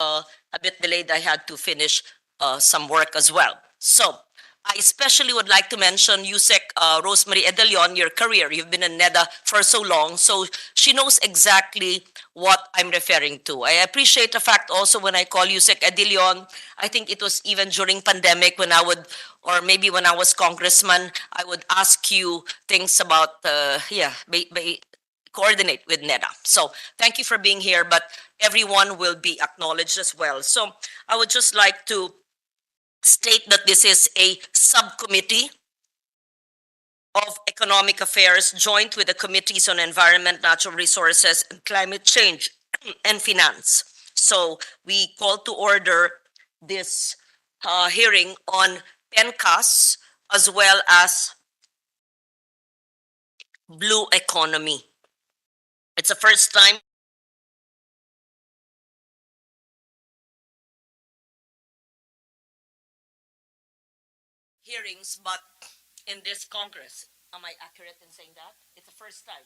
a bit delayed. I had to finish some work as well. So I especially would like to mention Yusek Rosemary Edelion, your career. You've been in NEDA for so long, so she knows exactly what I'm referring to. I appreciate the fact also when I call Yusek Edelion, I think it was even during pandemic when I would, or maybe when I was congressman, I would ask you things about, coordinate with NEDA. So thank you for being here, but everyone will be acknowledged as well. So I would just like to state that this is a subcommittee of Economic Affairs joined with the Committees on Environment, Natural Resources, and Climate Change and Finance. So we call to order this hearing on PENCAS as well as blue economy. It's the first time hearings, but in this Congress, am I accurate in saying that? It's the first time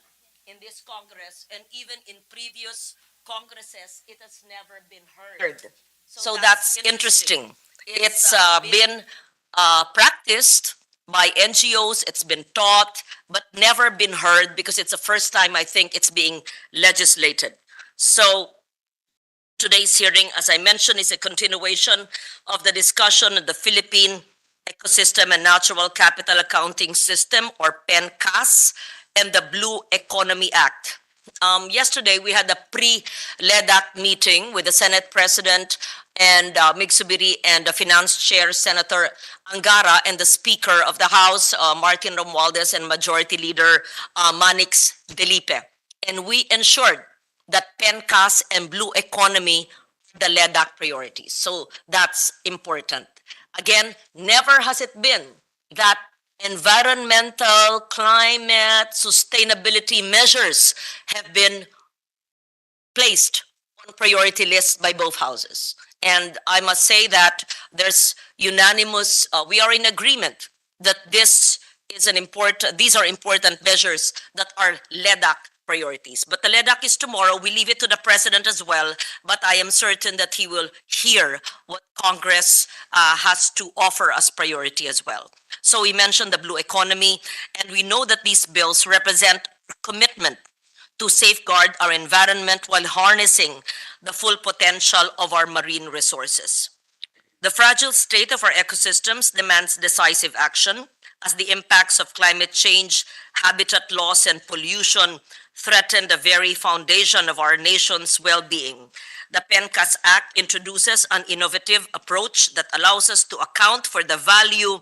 in this Congress, and even in previous Congresses, it has never been heard. So that's interesting. It's been practiced by NGOs, it's been taught, but never been heard because it's the first time I think it's being legislated. So today's hearing, as I mentioned, is a continuation of the discussion of the Philippine Ecosystem and Natural Capital Accounting System, or PENCAS, and the Blue Economy Act. Yesterday, we had a pre-LEDAC meeting with the Senate President and Migsubiri and the Finance Chair, Senator Angara, and the Speaker of the House, Martin Romualdez, and Majority Leader Manix Delipe. And we ensured that PENCAS and Blue Economy the LEDAC priorities. So that's important. Again, never has it been that environmental, climate, sustainability measures have been placed on priority lists by both houses. And I must say that there's unanimous, we are in agreement that these are important measures that are LEDAC priorities. But the LEDAC is tomorrow. We leave it to the president as well. But I am certain that he will hear what Congress has to offer as priority as well. So we mentioned the blue economy, and we know that these bills represent commitment to safeguard our environment while harnessing the full potential of our marine resources. The fragile state of our ecosystems demands decisive action as the impacts of climate change, habitat loss, and pollution threaten the very foundation of our nation's well-being. The PENCAS Act introduces an innovative approach that allows us to account for the value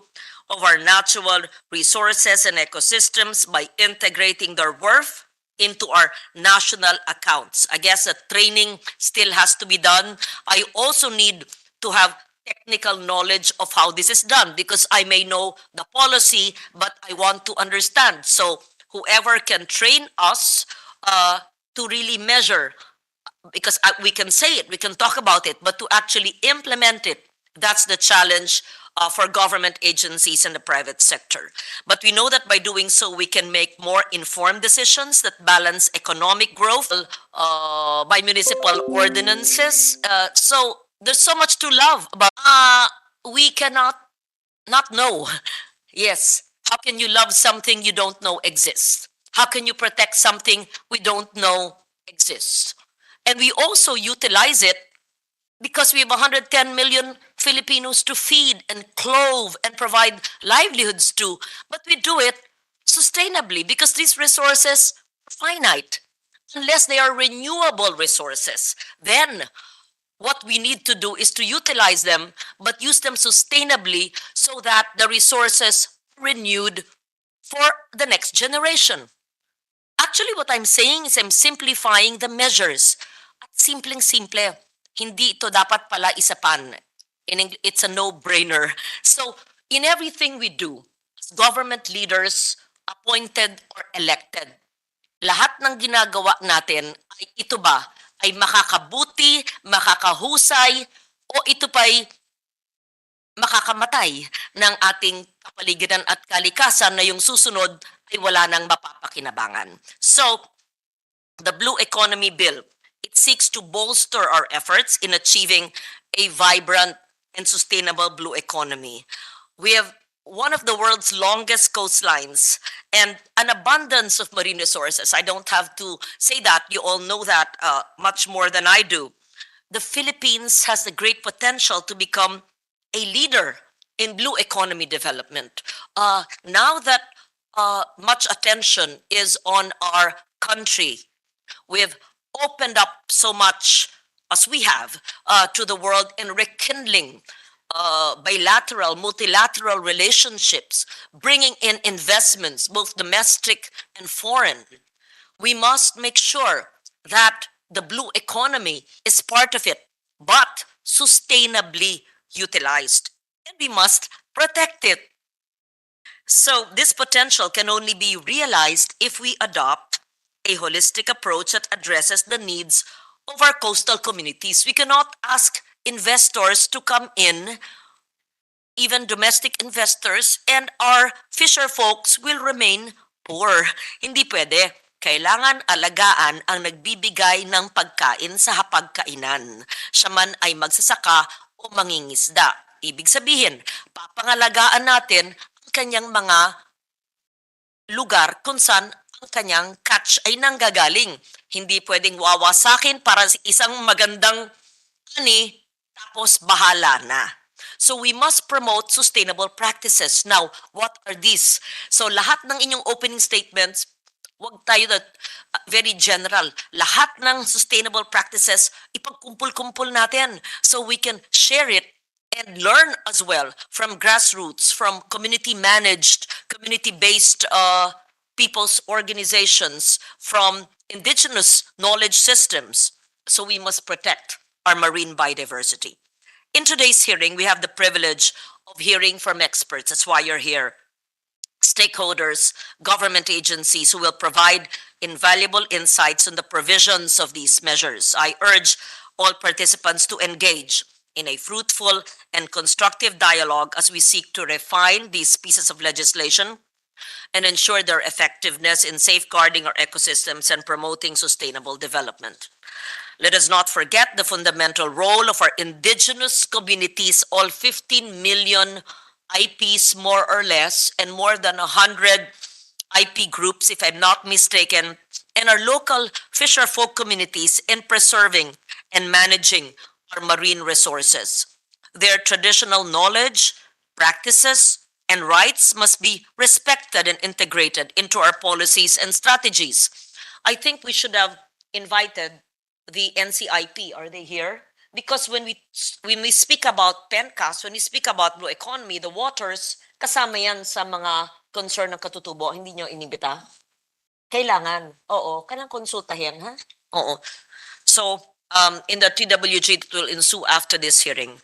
of our natural resources and ecosystems by integrating their worth into our national accounts. I guess the training still has to be done. I also need to have technical knowledge of how this is done because I may know the policy, but I want to understand. So whoever can train us to really measure, because we can say it, we can talk about it, but to actually implement it, that's the challenge for government agencies and the private sector. But we know that by doing so, we can make more informed decisions that balance economic growth by municipal ordinances. So there's so much to love about. We cannot not know. Yes. How can you love something you don't know exists? How can you protect something we don't know exists? And we also utilize it because we have 110 million Filipinos to feed and clothe and provide livelihoods to. But we do it sustainably because these resources are finite unless they are renewable resources. Then what we need to do is to utilize them, but use them sustainably so that the resources are renewed for the next generation. Actually, what I'm saying is I'm simplifying the measures. At simpleng-simple, hindi ito dapat pala isapan. It's a no-brainer. So, in everything we do, as government leaders, appointed or elected, lahat ng ginagawa natin ay ito ba ay makakabuti, makakahusay, o ito pa'y makakamatay ng ating kapaligiran at kalikasan na yung susunod ay wala nang mapapakinabangan. So, the Blue Economy Bill It seeks to bolster our efforts in achieving a vibrant and sustainable blue economy. We have one of the world's longest coastlines and an abundance of marine resources. I don't have to say that. You all know that much more than I do. The Philippines has the great potential to become a leader in blue economy development. Now that much attention is on our country, we've opened up so much as we have to the world in rekindling bilateral, multilateral relationships, bringing in investments, both domestic and foreign. We must make sure that the blue economy is part of it, but sustainably utilized. And we must protect it. So this potential can only be realized if we adopt a holistic approach that addresses the needs of our coastal communities. We cannot ask investors to come in, even domestic investors, and our fisher folks will remain poor. Hindi pwede. Kailangan alagaan ang nagbibigay ng pagkain sa hapagkainan. Siya man ay magsasaka o mangingisda. Ibig sabihin, papangalagaan natin ang kanyang mga lugar kung saan ang kanyang catch ay nanggagaling. Hindi pwedeng wawasakin para sa isang magandang ani, tapos bahala na. So we must promote sustainable practices. Now, what are these? So lahat ng inyong opening statements, wag tayo that very general. Lahat ng sustainable practices, ipagkumpul-kumpul natin so we can share it and learn as well from grassroots, from community-managed, community-based people's organizations, from indigenous knowledge systems. So we must protect our marine biodiversity. In today's hearing, we have the privilege of hearing from experts. That's why you're here. Stakeholders, government agencies who will provide invaluable insights on the provisions of these measures. I urge all participants to engage in a fruitful and constructive dialogue as we seek to refine these pieces of legislation and ensure their effectiveness in safeguarding our ecosystems and promoting sustainable development. Let us not forget the fundamental role of our indigenous communities, all 15 million IPs more or less, and more than 100 IP groups, if I'm not mistaken, and our local fisher folk communities in preserving and managing our marine resources. Their traditional knowledge, practices, and rights must be respected and integrated into our policies and strategies. I think we should have invited the NCIP. Are they here? Because when we speak about PENCAS, when we speak about blue economy, the waters, kasama yan sa mga concern ng katutubo, hindi nyo inibita? Kailangan. Oo. Kailangan konsultahin, ha? Oo. So, in the TWG that will ensue after this hearing.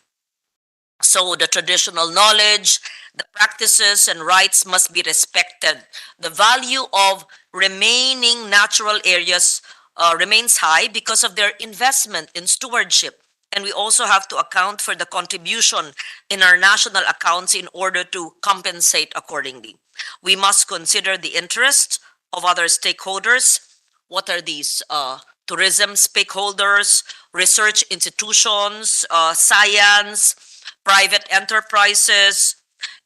So the traditional knowledge, the practices and rights must be respected. The value of remaining natural areas remains high because of their investment in stewardship. And we also have to account for the contribution in our national accounts in order to compensate accordingly. We must consider the interest of other stakeholders. What are these? Tourism stakeholders, research institutions, science, private enterprises,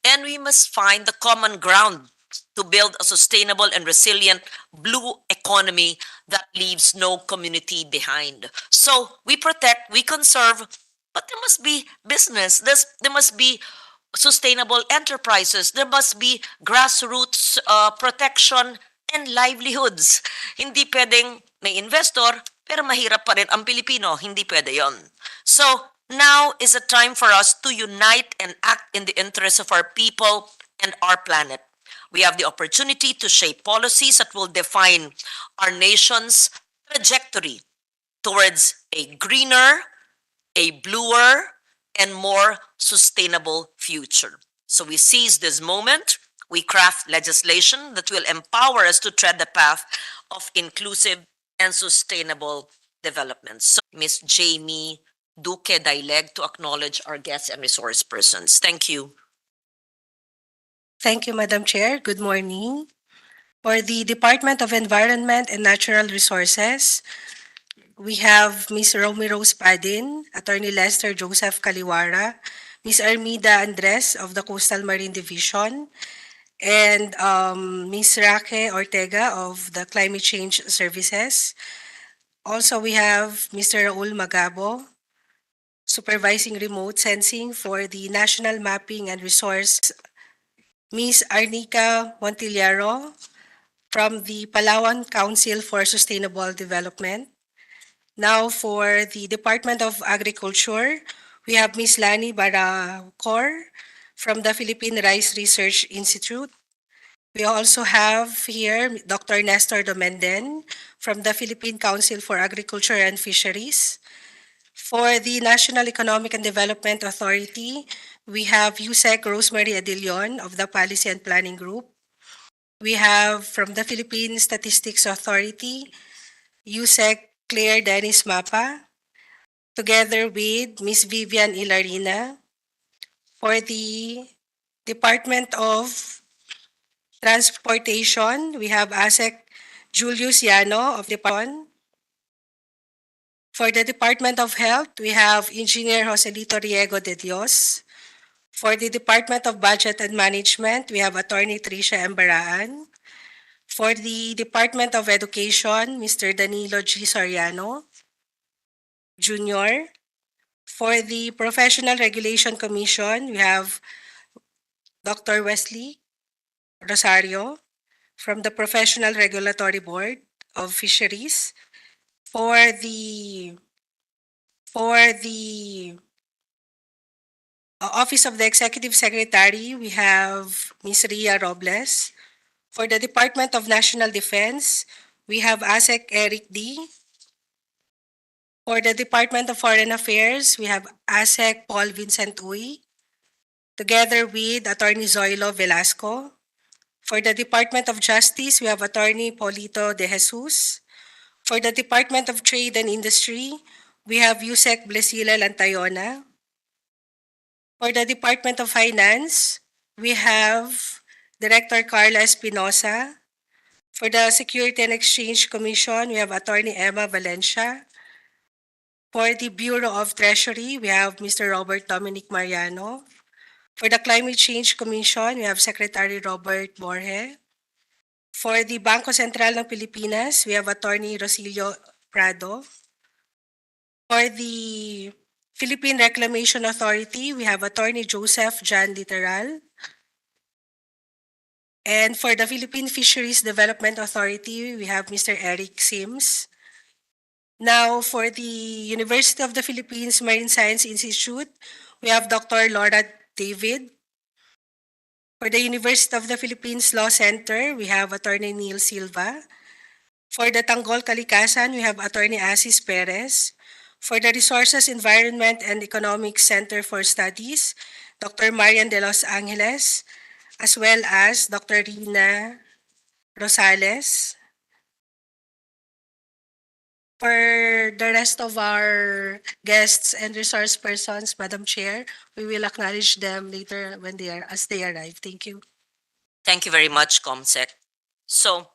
and we must find the common ground to build a sustainable and resilient blue economy that leaves no community behind. So we protect, we conserve, but there must be business. There must be sustainable enterprises. There must be grassroots protection and livelihoods. Hindi pwedeng may investor, pero mahirap pa rin ang Pilipino. Hindi pwede yon. So now is a time for us to unite and act in the interests of our people and our planet. We have the opportunity to shape policies that will define our nation's trajectory towards a greener, a bluer, and more sustainable future. So we seize this moment, we craft legislation that will empower us to tread the path of inclusive and sustainable development. So Ms. Jamie Duque Daileg to acknowledge our guests and resource persons. Thank you. Thank you, Madam Chair. Good morning. For the Department of Environment and Natural Resources, we have Ms. Romy Rose Padin, Attorney Lester Joseph Kaliwara, Ms. Armida Andres of the Coastal Marine Division, and Ms. Raque Ortega of the Climate Change Services. Also, we have Mr. Raul Magabo, supervising remote sensing for the National Mapping and Resource, Ms. Arnica Montillero from the Palawan Council for Sustainable Development. Now, for the Department of Agriculture, we have Ms. Lani Baracor from the Philippine Rice Research Institute. We also have here Dr. Nestor Domenden from the Philippine Council for Agriculture and Fisheries. For the National Economic and Development Authority, we have USEC Rosemary Adilion of the Policy and Planning Group. We have from the Philippine Statistics Authority, USEC Claire Dennis Mapa, together with Ms. Vivian Ilarina. For the Department of Transportation, we have ASEC Julius Yano of Department. For the Department of Health, we have Engineer Joselito Riego de Dios. For the Department of Budget and Management, we have Attorney Tricia Embaraan. For the Department of Education, Mr. Danilo G. Soriano Jr. For the Professional Regulation Commission, we have Dr. Wesley Rosario from the Professional Regulatory Board of Fisheries. For the Office of the Executive Secretary, we have Ms. Ria Robles. For the Department of National Defense, we have ASEC Eric D. For the Department of Foreign Affairs, we have ASEC Paul Vincent Uy, together with Attorney Zoilo Velasco. For the Department of Justice, we have Attorney Polito De Jesus. For the Department of Trade and Industry, we have USEC Blesila Lantayona. For the Department of Finance, we have Director Carla Espinosa. For the Security and Exchange Commission, we have Attorney Emma Valencia. For the Bureau of Treasury, we have Mr. Robert Dominic Mariano. For the Climate Change Commission, we have Secretary Robert Borge. For the Bangko Sentral ng Pilipinas, we have Attorney Rosilio Prado. For the Philippine Reclamation Authority, we have Attorney Joseph Jan Literal. And for the Philippine Fisheries Development Authority, we have Mr. Eric Sims. Now, for the University of the Philippines Marine Science Institute, we have Dr. Laura David. For the University of the Philippines Law Center, we have Attorney Neil Silva. For the Tanggol Kalikasan, we have Attorney Asis Perez. For the Resources, Environment, and Economic Center for Studies, Dr. Marian de los Angeles, as well as Dr. Rina Rosales. For the rest of our guests and resource persons, Madam Chair, we will acknowledge them later when as they arrive. Thank you. Thank you very much, Comsec. So,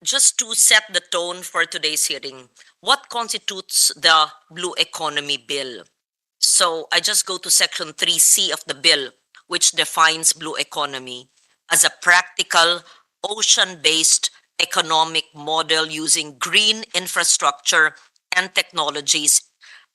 just to set the tone for today's hearing, what constitutes the Blue Economy Bill? So I just go to Section 3C of the bill, which defines blue economy as a practical, ocean-based economic model using green infrastructure and technologies,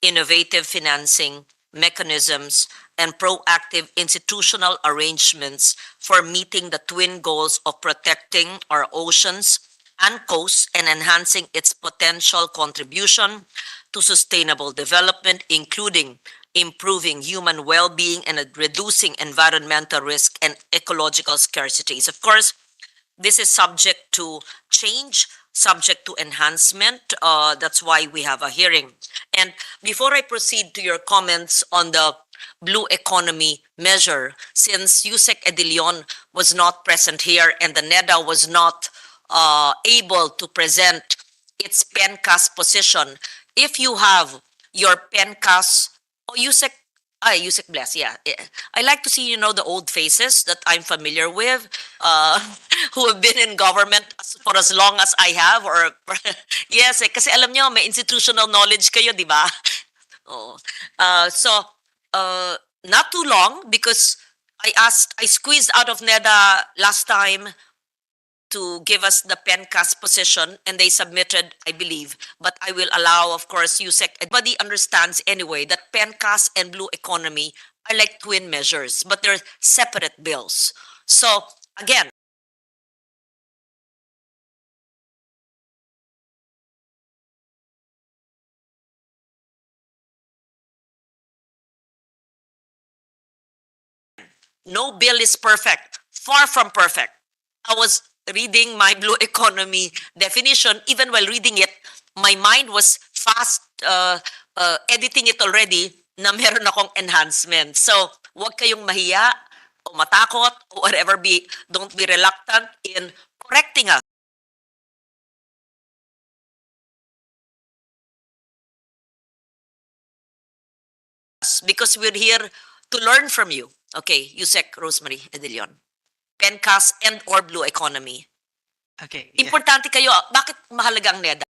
innovative financing mechanisms, and proactive institutional arrangements for meeting the twin goals of protecting our oceans and coasts and enhancing its potential contribution to sustainable development, including improving human well-being and reducing environmental risk and ecological scarcities. Of course, this is subject to change, subject to enhancement. That's why we have a hearing. And before I proceed to your comments on the blue economy measure, since Yusek Edilion was not present here and the NEDA was not able to present its PENCAS position, if you have your PENCAS, oh, Yusek Bless, yeah. I like to see, the old faces that I'm familiar with. who have been in government for as long as I have, or yes, kasi alam nyo, may institutional knowledge kayo, di ba? Oh. So, uh, not too long, because I squeezed out of NEDA last time to give us the PENCAS position, and they submitted, I believe. But I will allow, of course, USEC. Everybody understands anyway that PENCAS and Blue Economy are like twin measures, but they're separate bills. So, again, no bill is perfect, far from perfect. I was reading my Blue Economy definition. Even while reading it, my mind was fast editing it already na meron akong enhancement. So, huwag kayong mahiya o matakot or whatever. Don't be reluctant in correcting us, because we're here to learn from you. Okay, Yusek Rosemary Edilion. PENCAS and or Blue Economy. Okay. Yeah. Importante kayo. Bakit mahalaga ang NEDA?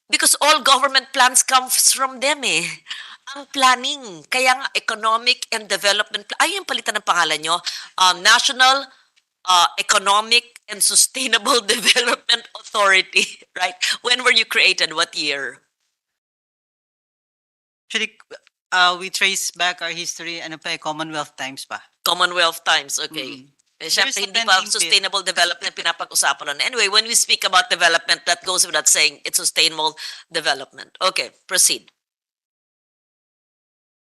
Because all government plans comes from them eh. Ang planning, kaya nga economic and development, ay yung palitan ng pangalan nyo, National Economic and Sustainable Development Authority, right? When were you created? What year? Actually, we trace back our history, ano pa, Commonwealth times pa. Commonwealth times, okay. Eh, syempre, There's a hindi pa pending sustainable development pinapag-usapan nun. Anyway, when we speak about development, that goes without saying, it's sustainable development. Okay, proceed.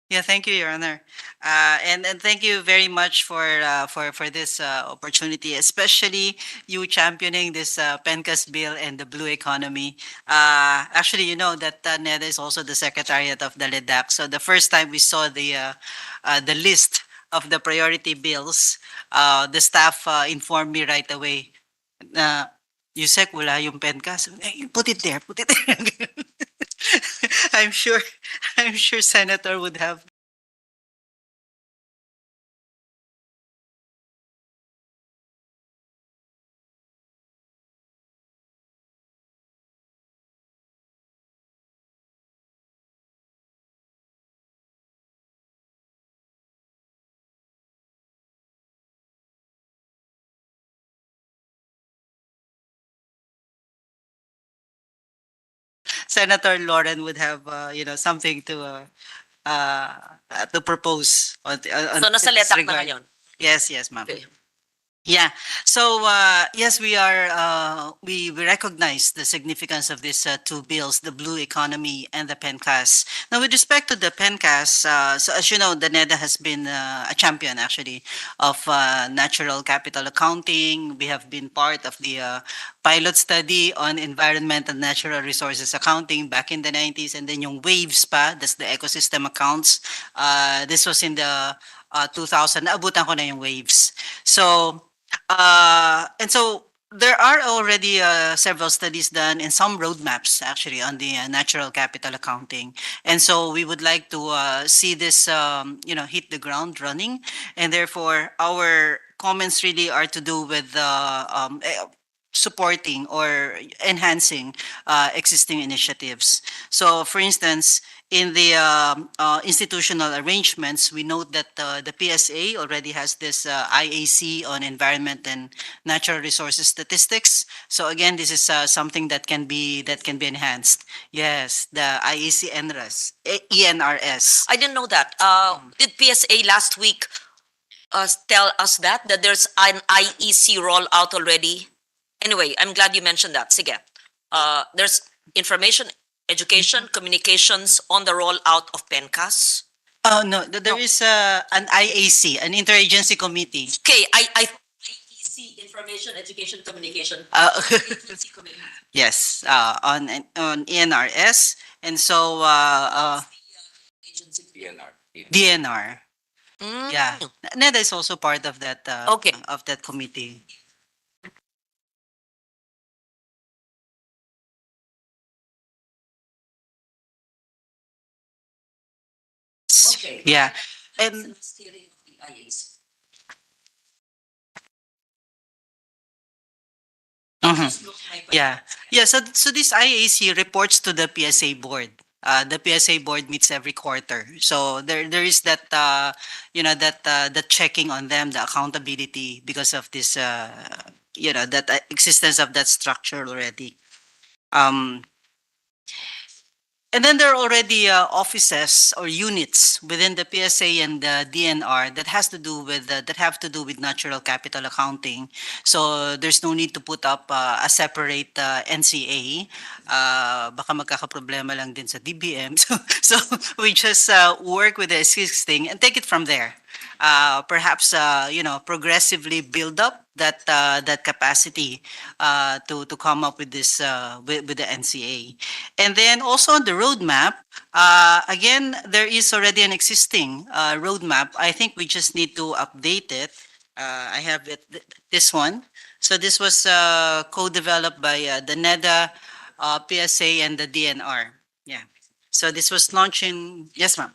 Yeah, thank you, Your Honor. And thank you very much for this opportunity, especially you championing this PENCAS bill and the blue economy. Actually, you know that NEDA is also the secretariat of the LEDAC. So the first time we saw the list of the priority bills, the staff informed me right away na Yusek, wala yung PENCAS. Put it there, put it there. I'm sure, I'm sure Senator would have. Senator Lauren would have, something to propose on So, nasa this letak na regard. ngayon. Yes, yes, ma'am. Okay. Yeah. So yes, we recognize the significance of these two bills, the blue economy and the PENCAS. Now, with respect to the PENCAS, so as you know, the NEDA has been a champion actually of natural capital accounting. We have been part of the pilot study on environment and natural resources accounting back in the 90s, and then yung waves pa, that's the ecosystem accounts. This was in the 2000, naabutan ko na yung waves. So, and so there are already several studies done and some roadmaps actually on the natural capital accounting. And so we would like to see this, hit the ground running. And therefore, our comments really are to do with supporting or enhancing existing initiatives. So, for instance, in the institutional arrangements, we note that the PSA already has this IAC on environment and natural resources statistics. So again, this is something that can be enhanced. Yes, the IAC NRS, ENRS. I didn't know that. Did PSA last week tell us that there's an IEC rollout already? Anyway, I'm glad you mentioned that. Sige. There's information, education, communications on the rollout of PENCAS. Oh no, there is an IAC, an interagency committee. Okay, I IEC, information, education, communication. Interagency committee. Yes, on ENRS, and so Agency. DNR. Mm. Yeah, NEDA is also part of that. Okay. Of that committee. Okay. Yeah, and Steering of the IAC. Yeah. Yeah. So this IAC reports to the PSA board. The PSA board meets every quarter. So there is that the checking on them, the accountability because of this that existence of that structure already. Um, and then there are already offices or units within the PSA and the DNR that has to do with that have to do with natural capital accounting. So there's no need to put up a separate NCA. Baka magkakaproblema lang din sa DBM. So we just work with the existing and take it from there. Perhaps progressively build up that capacity to come up with this with the NCA. And then also on the roadmap, again, there is already an existing roadmap. I think we just need to update it. I have this one. So this was co-developed by the NEDA, PSA, and the DNR. Yeah. So this was launched in, yes, ma'am.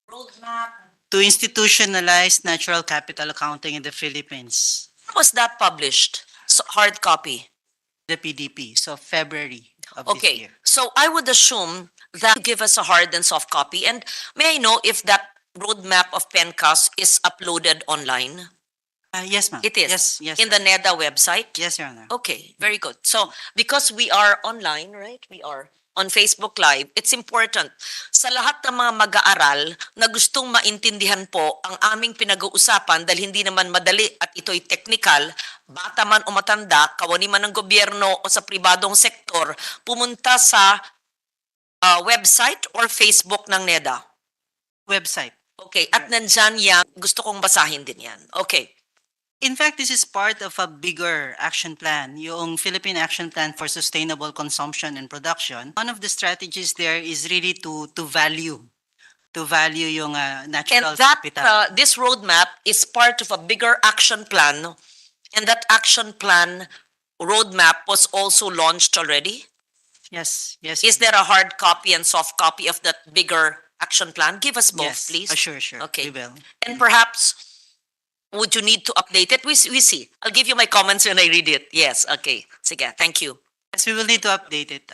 Roadmap. To institutionalize natural capital accounting in the Philippines. Was that published? So, hard copy. The PDP. So February of this Okay, year. so I would assume that you give us a hard and soft copy. And may I know if that roadmap of PENCAS is uploaded online? Yes, ma'am. It is. Yes, yes. In the NEDA website? Yes, Your Honor. Okay, very good. So, because we are online, right? We are on Facebook Live, it's important sa lahat ng mga mag-aaral na gustong maintindihan po ang aming pinag-uusapan dahil hindi naman madali at ito'y technical, bata man o matanda, kawani man ng gobyerno o sa pribadong sektor, pumunta sa website or Facebook ng NEDA. Website. Okay, at nandyan yan, gusto kong basahin din yan. Okay. In fact, this is part of a bigger action plan, yung Philippine Action Plan for Sustainable Consumption and Production. One of the strategies there is really to value yung natural And that capital. this roadmap is part of a bigger action plan, and that action plan roadmap was also launched already. Yes, yes. Is there a hard copy and soft copy of that bigger action plan? Give us both, yes. please. Sure. Okay. We will. And perhaps would you need to update it? We see. I'll give you my comments when I read it. Yes. Okay. Sige. Thank you. Yes, we will need to update it.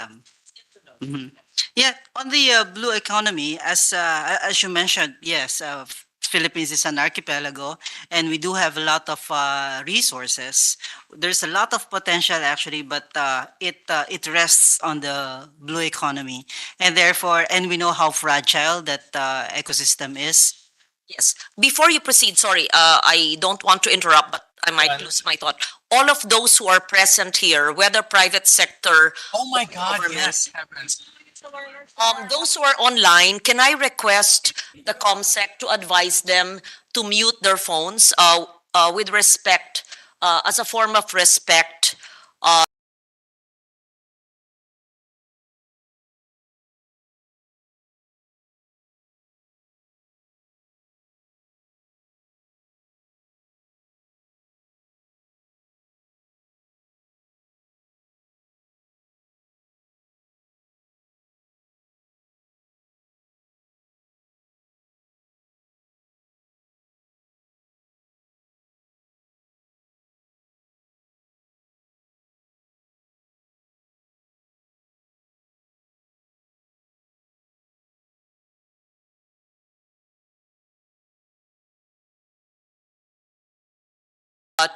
Mhm. Yeah, on the blue economy, as you mentioned, yes, Philippines is an archipelago, and we do have a lot of resources. There's a lot of potential actually, but it rests on the blue economy, and therefore, and we know how fragile that ecosystem is. Yes. Before you proceed, sorry, I don't want to interrupt, but I might lose my thought. All of those who are present here, whether private sector, Oh my God, government. yes, heavens. Those who are online, can I request the COMSEC to advise them to mute their phones with respect, as a form of respect?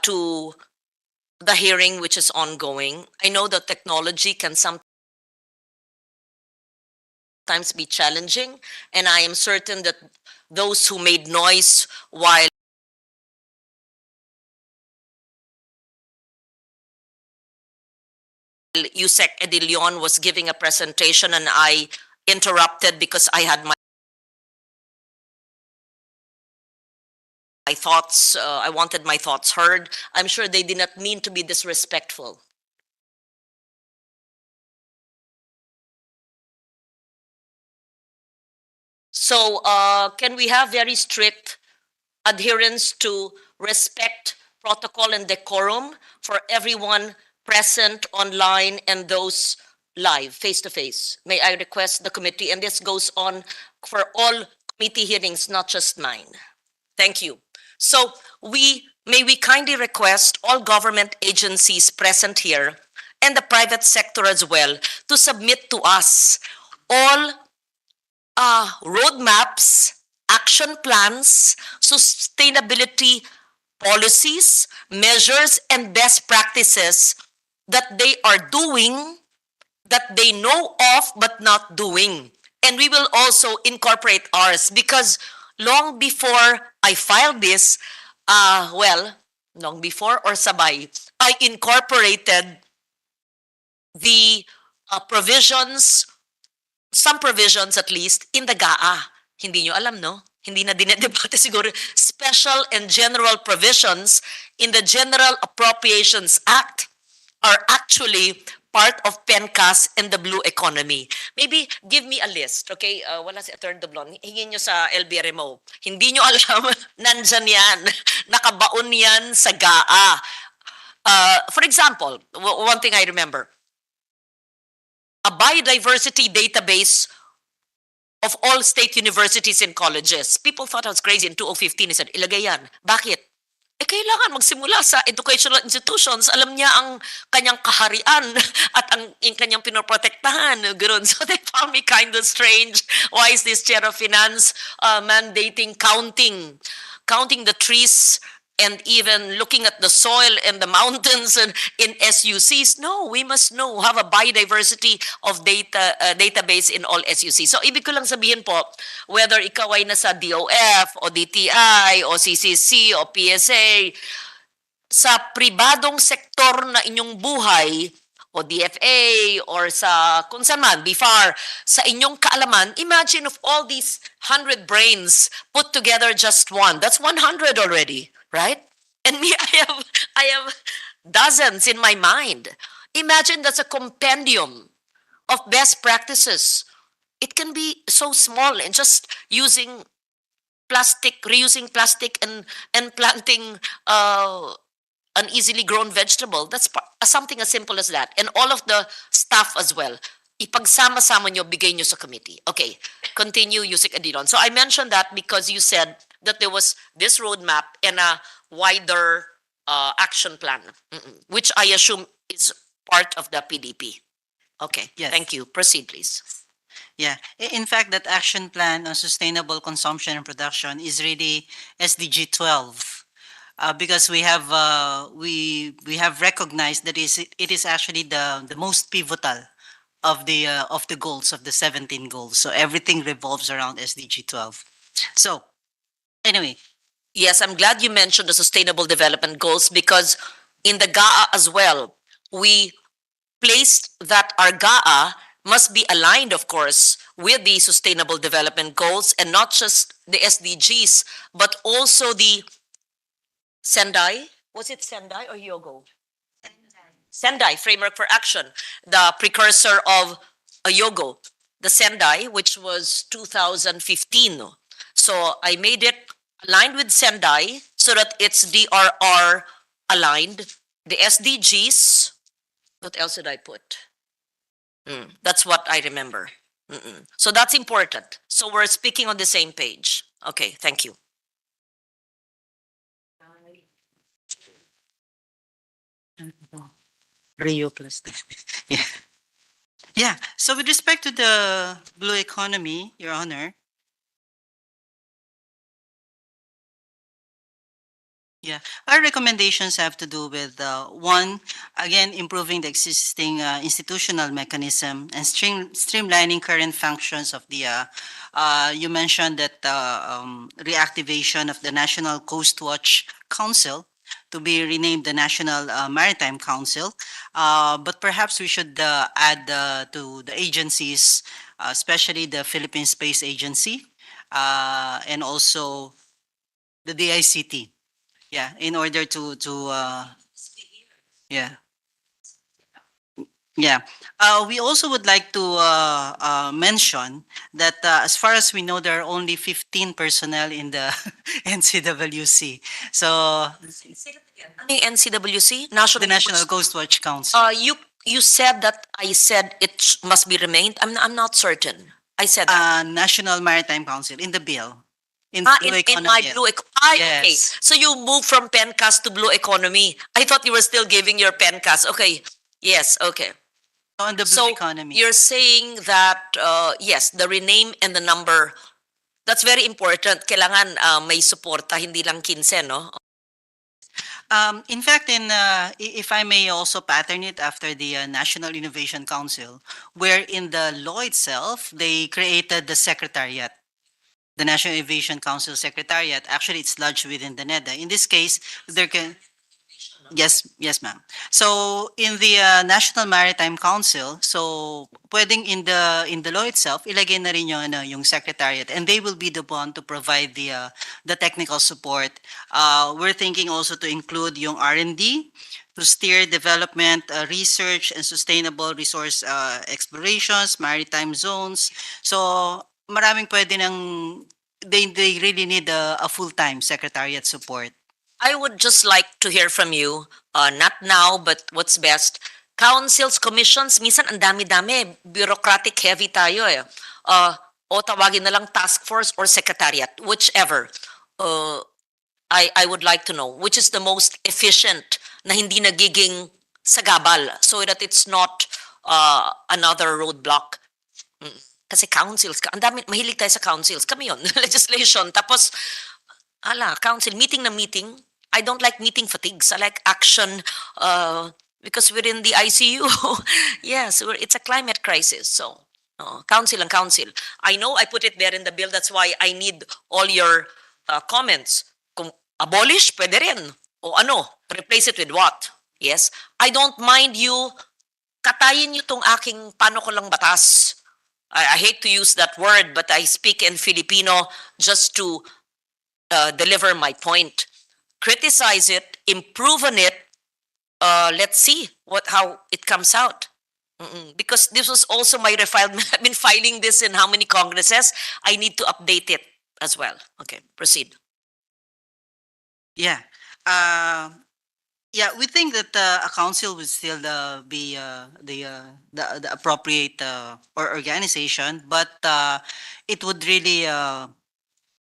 To the hearing which is ongoing. I know that technology can sometimes be challenging, and I am certain that those who made noise while Yusek Edilion was giving a presentation and I interrupted because I had my thoughts, I wanted my thoughts heard. I'm sure they did not mean to be disrespectful. So can we have very strict adherence to respect protocol and decorum for everyone present online and those live, face to face? May I request the committee, and this goes on for all committee hearings, not just mine. Thank you. So we may we kindly request all government agencies present here and the private sector as well to submit to us all roadmaps, action plans, sustainability policies, measures, and best practices that they are doing, that they know of but not doing. And we will also incorporate ours because long before I filed this, long before or sabay, I incorporated the provisions, some provisions at least, in the GAA. Hindi nyo alam, no? Hindi na dinedebate siguro. Special and general provisions in the General Appropriations Act are actually part of PENCAS and the blue economy. Maybe give me a list, okay? Wala si Attorney Doblon. Hingin nyo sa LBRMO. Hindi nyo alam, nandyan yan. Nakabaon yan sa GAA. For example, one thing I remember, a biodiversity database of all state universities and colleges. People thought I was crazy in 2015. I said, ilagay yan. Bakit? Kailangan magsimula sa educational institutions. Alam niya ang kanyang kaharian at ang kanyang pinoprotektahan. Ganun. So they found me kind of strange. Why is this chair of finance mandating counting the trees and even looking at the soil and the mountains and in SUCs? No, we must know, have a biodiversity of database in all SUCs. So ibig ko lang sabihin po, whether ikaw ay nasa DOF o DTI o CCC o PSA, sa pribadong sektor na inyong buhay o DFA or sa kung saan man, BIFAR, sa inyong kaalaman, imagine of all these 100 brains put together just one. That's 100 already, right? And me, I have dozens in my mind. Imagine that's a compendium of best practices. It can be so small and just using plastic, reusing plastic and planting an easily grown vegetable. That's something as simple as that. And all of the staff as well. Ipagsama-sama nyo, bigay nyo sa committee. Okay, continue, Yusik Adilon. So I mentioned that because you said that there was this roadmap and a wider action plan, which I assume is part of the PDP. Okay, Yes. thank you. Proceed, please. Yeah. In fact, that action plan on sustainable consumption and production is really SDG 12. Because we have recognized that it is actually the most pivotal of the goals of the 17 goals. So everything revolves around SDG 12. So anyway, Yes, I'm glad you mentioned the Sustainable Development Goals because in the GAA as well, we placed that our GAA must be aligned, of course, with the Sustainable Development Goals and not just the SDGs, but also the Sendai. Was it Sendai or Yogo? Sendai, Framework for Action, the precursor of a Yogo, the Sendai, which was 2015. So I made it aligned with Sendai so that it's DRR aligned. The SDGs, what else did I put? That's what I remember. So that's important. So we're speaking on the same page. Okay, thank you. Rio plus. Yeah. Yeah. So with respect to the blue economy, Your Honor. Yeah, our recommendations have to do with one, again, improving the existing institutional mechanism and streamlining current functions of the. You mentioned that reactivation of the National Coast Watch Council to be renamed the National Maritime Council, but perhaps we should add to the agencies, especially the Philippine Space Agency, and also the DICT. Yeah, in order to yeah. Yeah. We also would like to mention that as far as we know, there are only 15 personnel in the NCWC. So The NCWC, National the National Coast Watch Council. You said that I said it must be remained. I'm not certain. I said that. National Maritime Council in the bill. In the blue In my economy. blue okay. Yes. So you moved from PENCAS to blue economy. I thought you were still giving your PENCAS. Okay. Yes, okay. On the blue So economy. you're saying that yes, the rename and the number, that's very important. Kailangan may suporta, hindi lang 15, no? In fact, if I may also pattern it after the National Innovation Council, where in the law itself, they created the secretariat. The National Innovation Council Secretariat, actually it's lodged within the NEDA. In this case, there can, yes, yes, ma'am. So in the National Maritime Council, so pwedeng in the law itself, ilagay na rin yung secretariat, and they will be the one to provide the technical support. We're thinking also to include yung R&D to steer development, research, and sustainable resource explorations, maritime zones. So maraming pwede ng they really need a full-time secretariat support. I would just like to hear from you, not now, but what's best. Councils, commissions, minsan ang dami-dami, bureaucratic heavy tayo eh. O tawagin na lang task force or secretariat, whichever. I would like to know, which is the most efficient na hindi nagiging sagabal so that it's not another roadblock. Kasi councils, ang dami, mahilig tayo sa councils. Kami yun, legislation. Tapos, council, meeting na meeting. I don't like meeting fatigues. I like action because we're in the ICU. Yes, it's a climate crisis. So, council and council. I know I put it there in the bill. That's why I need all your comments. Kung abolish, pwede rin. O ano, replace it with what? Yes. I don't mind you, katayin niyo tong aking paano ko lang batas. I hate to use that word, but I speak in Filipino just to deliver my point. Criticize it, improve on it. Let's see how it comes out. Because this was also my refile. I've been filing this in how many congresses? I need to update it as well. Okay, proceed. Yeah. Yeah, we think that a council would still be the appropriate or organization, but it would really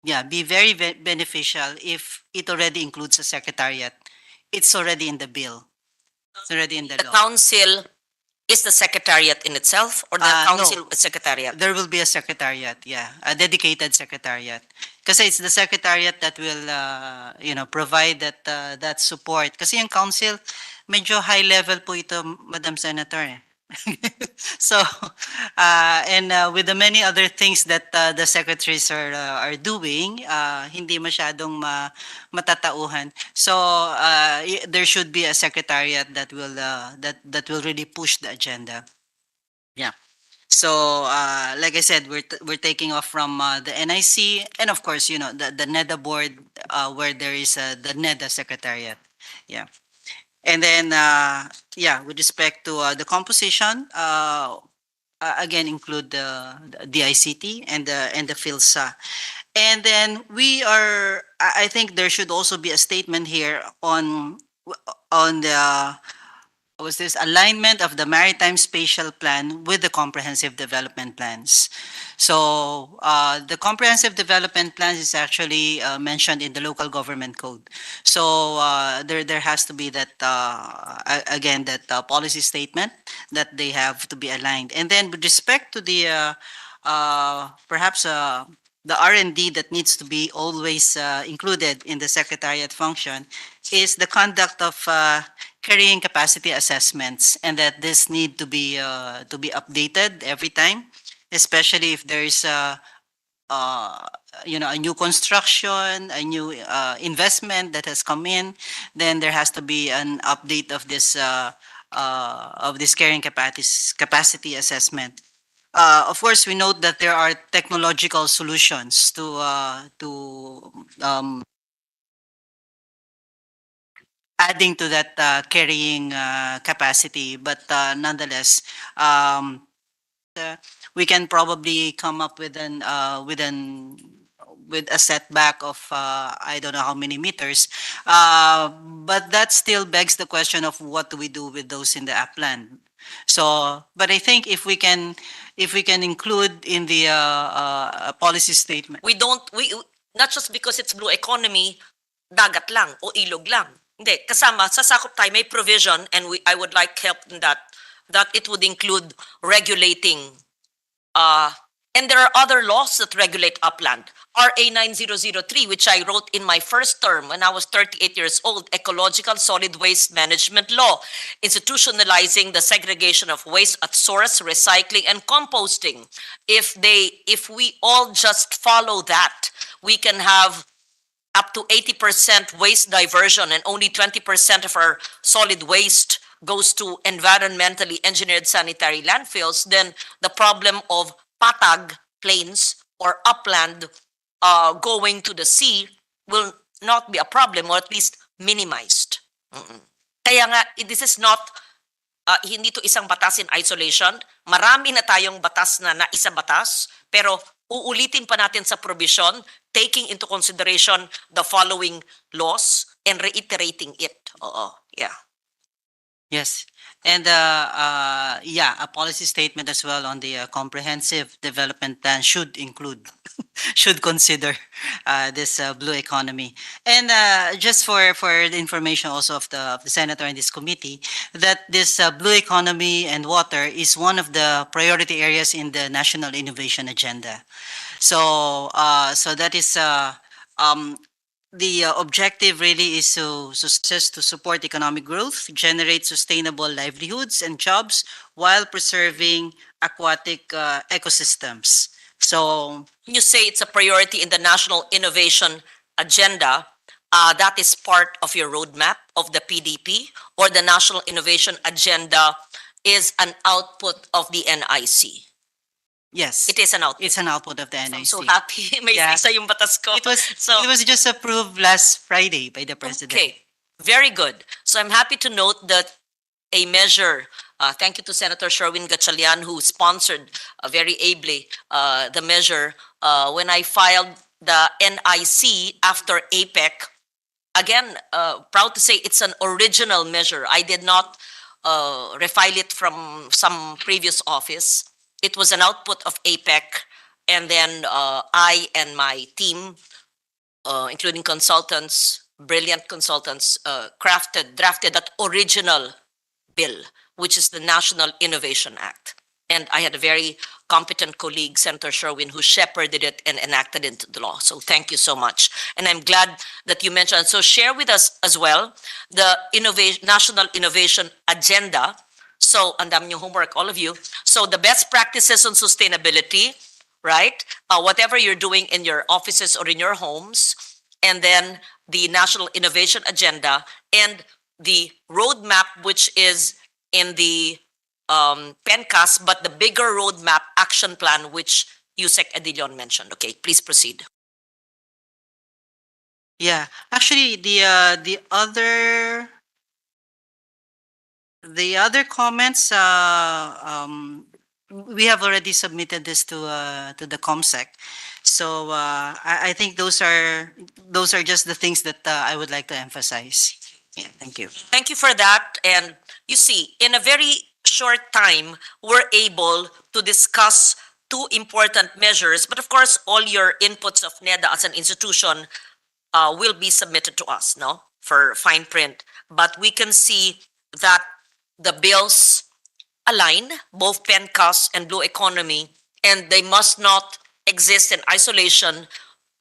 yeah, be very beneficial if it already includes a secretariat. It's already in the bill. It's already in the The law. council is the secretariat in itself, or the No. council secretariat? There will be a secretariat, yeah, a dedicated secretariat. Kasi it's the secretariat that will, provide that support. Kasi yung council, medyo high level po ito, Madam Senator. Eh. So, and with the many other things that the secretaries are doing, hindi masyadong matatauhan. So, there should be a secretariat that will really push the agenda. Yeah. So, like I said, we're taking off from the NIC, and of course, the NEDA board, where there is the NEDA secretariat. Yeah. And then, yeah, with respect to the composition, again, include the ICT and the PhilSA. And then I think there should also be a statement here on the was this alignment of the maritime spatial plan with the comprehensive development plans. So the comprehensive development plans is actually mentioned in the local government code. So there has to be that again that policy statement that they have to be aligned. And then with respect to the perhaps the R&D that needs to be always included in the secretariat function is the conduct of carrying capacity assessments, and that this need to be updated every time, especially if there is a new construction, a new investment that has come in, then there has to be an update of this carrying capacity assessment. Of course, we note that there are technological solutions to adding to that carrying capacity, but nonetheless, we can probably come up with with a setback of I don't know how many meters, but that still begs the question of what do we do with those in the upland. So, but I think if we can include in the policy statement. We don't, not just because it's blue economy, dagat lang o ilog lang. Hindi, kasama, sasakop tayo, may provision, and I would like help in that it would include regulating, uh, and there are other laws that regulate upland. RA 9003, which I wrote in my first term when I was 38 years old, Ecological Solid Waste Management Law, institutionalizing the segregation of waste at source, recycling, and composting. If we all just follow that, we can have up to 80% waste diversion, and only 20% of our solid waste goes to environmentally engineered sanitary landfills, then the problem of patag plains or upland going to the sea will not be a problem, or at least minimized. Kaya nga, this is not, hindi to isang batas in isolation. Marami na tayong batas na naisa batas, pero uulitin pa natin sa provision, taking into consideration the following laws and reiterating it. Oo, yeah. Yes. And yeah, a policy statement as well on the comprehensive development plan should include, should consider this blue economy. And just for the information also of the senator in this committee, that this blue economy and water is one of the priority areas in the National Innovation Agenda. So so that is the objective really is to support economic growth, generate sustainable livelihoods and jobs while preserving aquatic ecosystems. So You say it's a priority in the National Innovation Agenda. That is part of your roadmap of the PDP, or the National Innovation Agenda is an output of the NIC. yes, It is an output. it's an output of the I'm NIC. so happy. May Yeah. isa yung batas ko. It was So, it was just approved last Friday by the president. okay, very good. So I'm happy to note that a measure, thank you to Senator Sherwin Gatchalian, who sponsored very ably the measure. When I filed the NIC after APEC, again, proud to say it's an original measure. I did not refile it from some previous office. It was an output of APEC, and then I and my team, including consultants, brilliant consultants, drafted that original bill, which is the National Innovation Act. And I had a very competent colleague, Senator Sherwin, who shepherded it and enacted it into the law. So thank you so much. And I'm glad that you mentioned. So share with us as well the National Innovation Agenda. So, ang dami yung homework, all of you. So the best practices on sustainability, right? Whatever you're doing in your offices or in your homes, and then the National Innovation Agenda and the roadmap, which is in the PENCAS, but the bigger roadmap action plan, which Yusek Adilion mentioned. Okay, please proceed. Yeah, actually, the other comments, we have already submitted this to the COMSEC. So I think those are just the things that I would like to emphasize. Yeah, thank you. Thank you for that. And you see, in a very short time, we're able to discuss two important measures. But of course, all your inputs of NEDA as an institution will be submitted to us, no, for fine print. But we can see that the bills align, both PENCAS and Blue Economy, and they must not exist in isolation.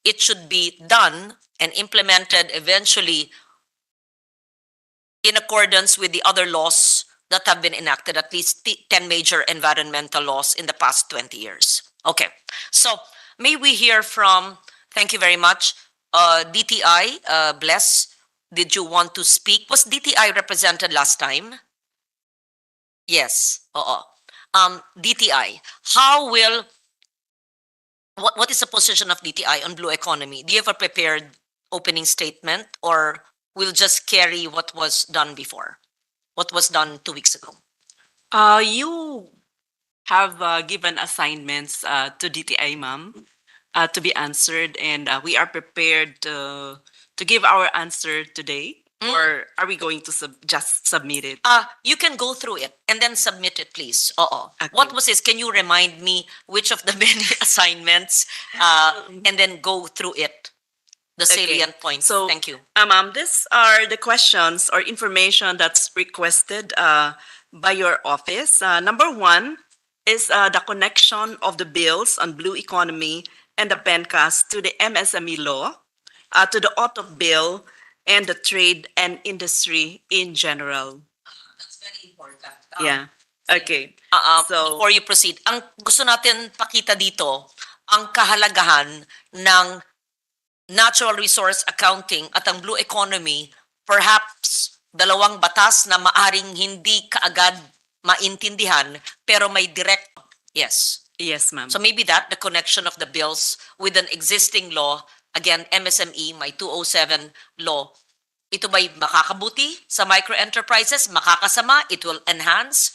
It should be done and implemented eventually in accordance with the other laws that have been enacted, at least 10 major environmental laws in the past 20 years. Okay, so may we hear from, thank you very much, DTI, Bless, did you want to speak? Was DTI represented last time? Yes, DTI, how will, what is the position of DTI on Blue Economy? Do you have a prepared opening statement, or we'll just carry what was done before? What was done 2 weeks ago? You have given assignments to DTI, ma'am, to be answered, and we are prepared to give our answer today. Or are we going to just submit it? You can go through it and then submit it, please. Okay. What was this? Can you remind me which of the many assignments, and then go through it? the salient points. So, Thank you. Ma'am, these are the questions or information that's requested by your office. Number one is the connection of the bills on blue economy and the PENCAS to the MSME law, to the auto bill, and the trade and industry in general. That's very important. Yeah. Okay. So- Before you proceed, ang gusto natin pakita dito, ang kahalagahan ng natural resource accounting at ang blue economy, perhaps dalawang batas na maaring hindi kaagad maintindihan, pero may direct, yes. Yes, ma'am. So maybe that, the connection of the bills with an existing law, again, MSME, may 207 law, ito ba'y makakabuti sa micro-enterprises? Makakasama? It will enhance?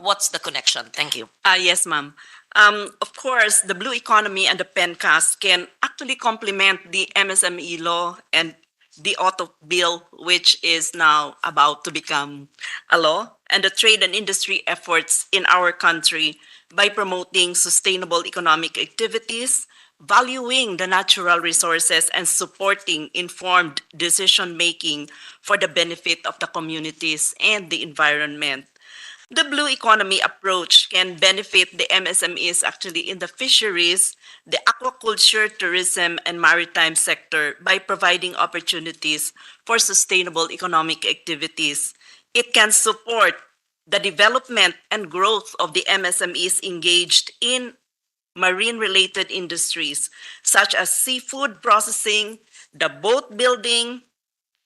What's the connection? Thank you. Yes, ma'am. Of course, the blue economy and the PENCAS can actually complement the MSME law and the auto bill, which is now about to become a law, and the trade and industry efforts in our country by promoting sustainable economic activities, valuing the natural resources, and supporting informed decision-making for the benefit of the communities and the environment. The blue economy approach can benefit the MSMEs actually in the fisheries, the aquaculture, tourism, and maritime sector by providing opportunities for sustainable economic activities. It can support the development and growth of the MSMEs engaged in marine-related industries such as seafood processing, the boat building,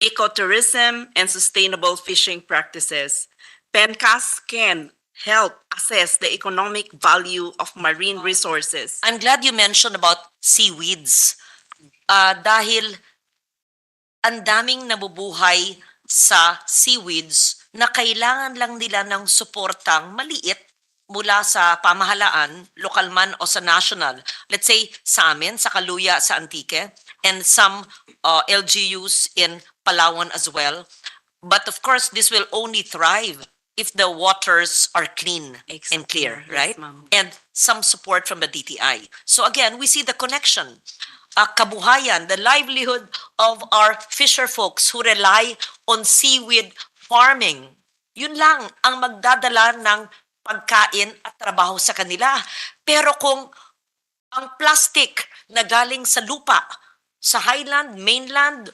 ecotourism, and sustainable fishing practices. PENCAS can help assess the economic value of marine resources. I'm glad you mentioned about seaweeds. Dahil ang daming nabubuhay sa seaweeds na kailangan lang nila ng suportang maliit mula sa pamahalaan, lokal man o sa national. Let's say sa amin, sa Kaluya, sa Antique, and some LGUs in Palawan as well. But of course, this will only thrive if the waters are clean and clear, Yes, right? ma'am. And some support from the DTI. So again, we see the connection. Kabuhayan, the livelihood of our fisher folks who rely on seaweed farming. Yun lang ang magdadala ng pagkain at trabaho sa kanila. Pero kung ang plastic na galing sa lupa, sa highland, mainland,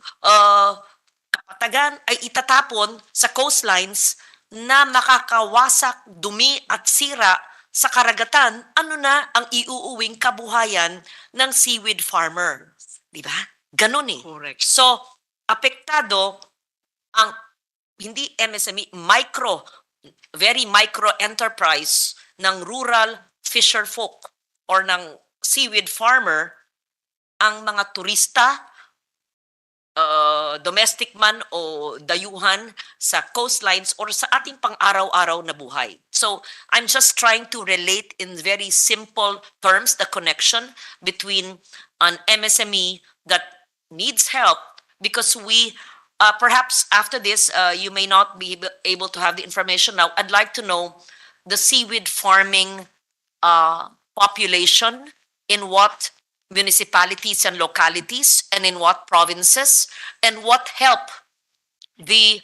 kapatagan ay itatapon sa coastlines na makakawasak, dumi at sira sa karagatan, ano na ang iuuwing kabuhayan ng seaweed farmer? Di ba? Ganun eh. Correct. So, apektado ang hindi MSME, very micro enterprise ng rural fisher folk or ng seaweed farmer, ang mga turista, domestic man o dayuhan sa coastlines or sa ating pang-araw-araw na buhay. So, I'm just trying to relate in very simple terms the connection between an MSME that needs help because we, perhaps after this, you may not be able to have the information now. I'd like to know the seaweed farming population in what municipalities and localities and in what provinces, and what help the